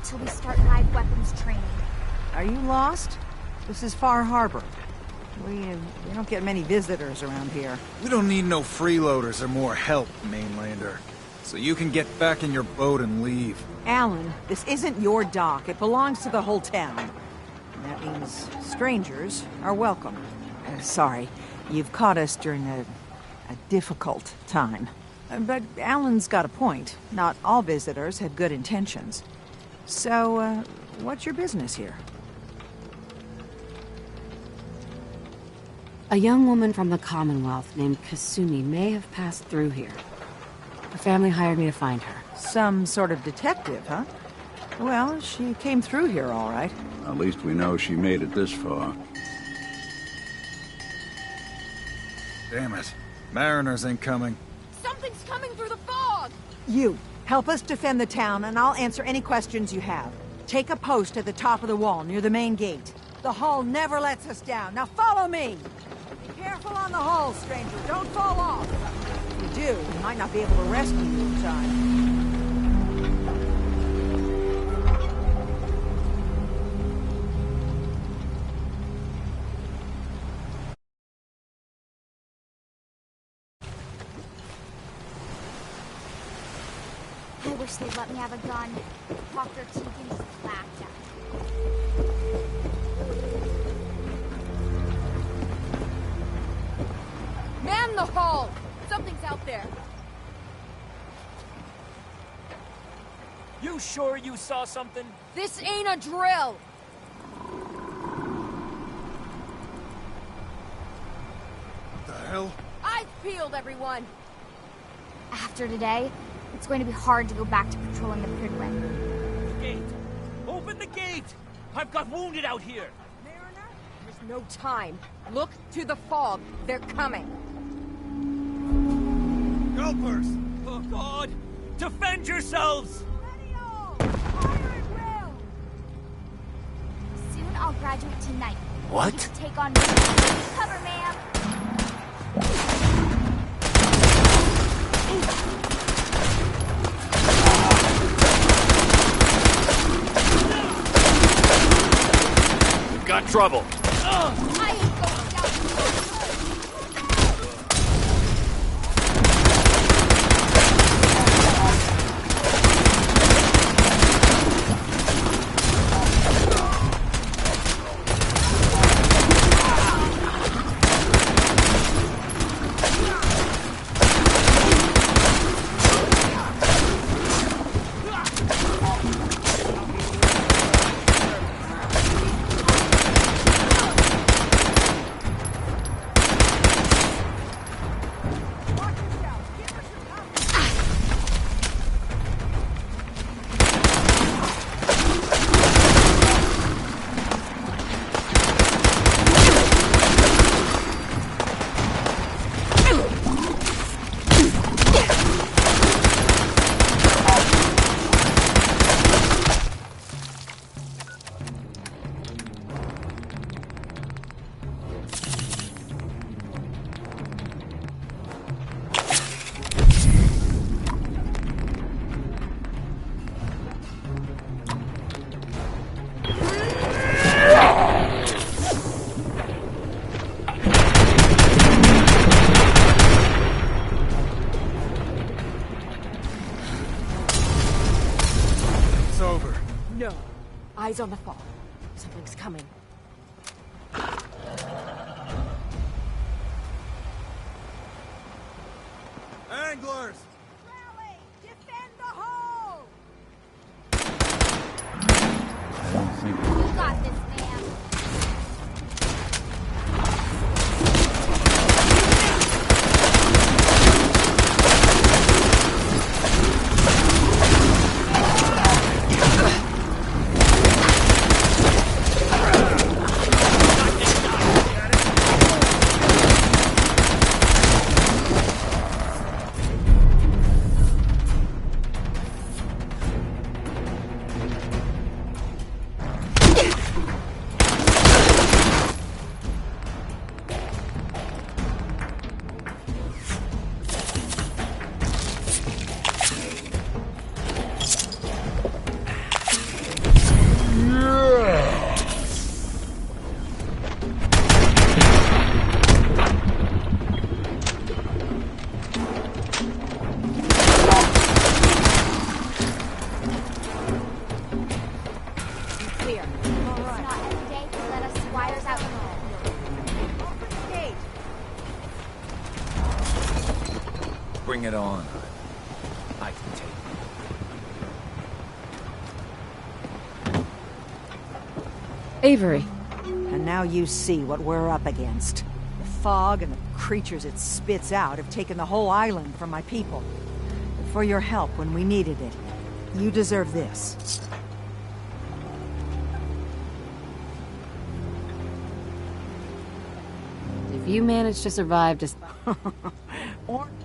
Till we start live weapons training. Are you lost? This is Far Harbor. We don't get many visitors around here. We don't need no freeloaders or more help, mainlander. So you can get back in your boat and leave. Alan, this isn't your dock. It belongs to the whole town. That means strangers are welcome. Sorry, you've caught us during a difficult time. But Alan's got a point. Not all visitors have good intentions. So, what's your business here? A young woman from the Commonwealth named Kasumi may have passed through here. Her family hired me to find her. Some sort of detective, huh? Well, she came through here all right. At least we know she made it this far. Damn it. Mariners ain't coming. Something's coming through the fog! You, help us defend the town, and I'll answer any questions you have. Take a post at the top of the wall, near the main gate. The hull never lets us down. Now follow me! Be careful on the hull, stranger. Don't fall off! If you do, we might not be able to rescue you in time. I wish they'd let me have a gun. Dr. Tegan just laughed at me. Man the hull! Something's out there. You sure you saw something? This ain't a drill! What the hell? I've peeled everyone! After today, it's going to be hard to go back to patrolling the Pridway. The gate! Open the gate! I've got wounded out here! Mariner? There's no time. Look to the fog. They're coming. Helpers! Oh, God! Defend yourselves! Ready all! graduate tonight. What? You get to take on me. Cover, ma'am. We've got trouble. I ain't going down. Eyes on the fall. Something's coming. Anglers! Rally! Defend the hole! I don't think... You got this, ma'am. Bring it on. I can take it. Avery. And now you see what we're up against. The fog and the creatures it spits out have taken the whole island from my people. But for your help when we needed it, you deserve this. If you manage to survive, just...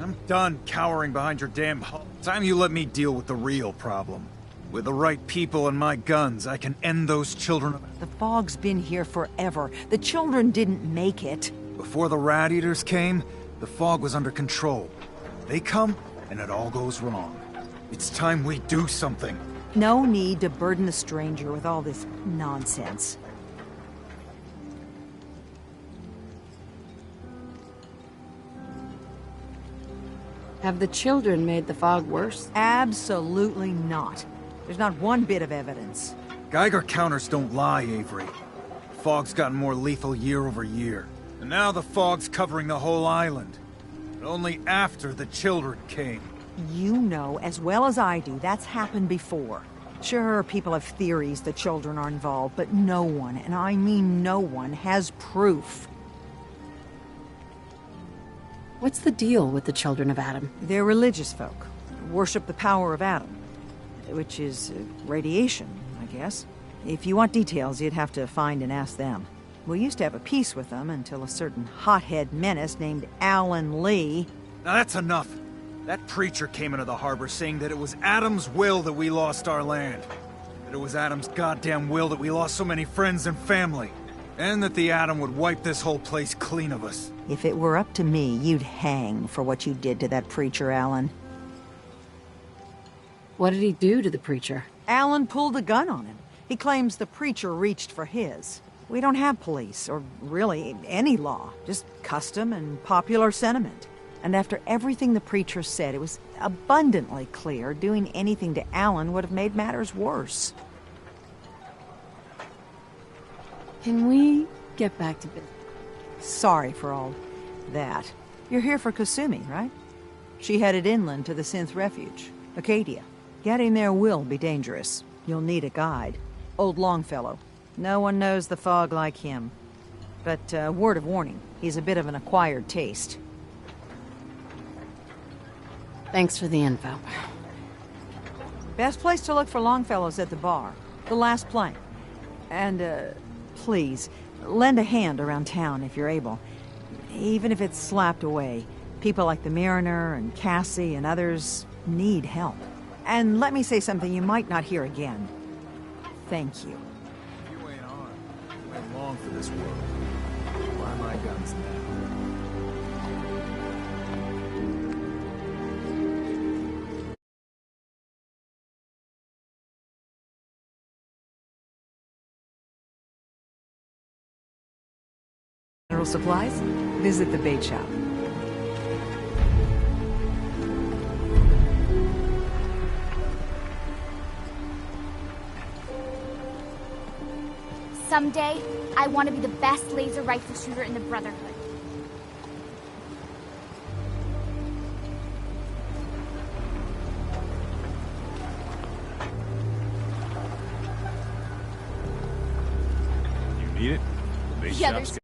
I'm done cowering behind your damn hull. Time you let me deal with the real problem. With the right people and my guns, I can end those children. The fog's been here forever. The children didn't make it. Before the Rat Eaters came, the fog was under control. They come, and it all goes wrong. It's time we do something. No need to burden the stranger with all this nonsense. Have the children made the fog worse? Absolutely not. There's not one bit of evidence. Geiger counters don't lie, Avery. The fog's gotten more lethal year over year. And now the fog's covering the whole island. But only after the children came. You know as well as I do that's happened before. Sure, people have theories the children are involved, but no one, and I mean no one, has proof. What's the deal with the Children of Adam? They're religious folk. Worship the power of Adam. Which is radiation, I guess. If you want details, you'd have to find and ask them. We used to have a peace with them until a certain hothead menace named Alan Lee... Now that's enough. That preacher came into the harbor saying that it was Adam's will that we lost our land. That it was Adam's goddamn will that we lost so many friends and family. And that the Atom would wipe this whole place clean of us. If it were up to me, you'd hang for what you did to that preacher, Alan. What did he do to the preacher? Alan pulled a gun on him. He claims the preacher reached for his. We don't have police, or really any law, just custom and popular sentiment. And after everything the preacher said, it was abundantly clear doing anything to Alan would have made matters worse. Can we get back to business? Sorry for all that. You're here for Kasumi, right? She headed inland to the Synth Refuge, Acadia. Getting there will be dangerous. You'll need a guide. Old Longfellow. No one knows the fog like him. But, word of warning, he's a bit of an acquired taste. Thanks for the info. Best place to look for Longfellow's at the bar. The last plank. And, please, lend a hand around town if you're able. Even if it's slapped away. People like the Mariner and Cassie and others need help. And let me say something you might not hear again. Thank you. You ain't on. You ain't long for this world. Why my guns now? General supplies? Visit the bait shop. Someday, I want to be the best laser rifle shooter in the Brotherhood. You need it? The bait shop's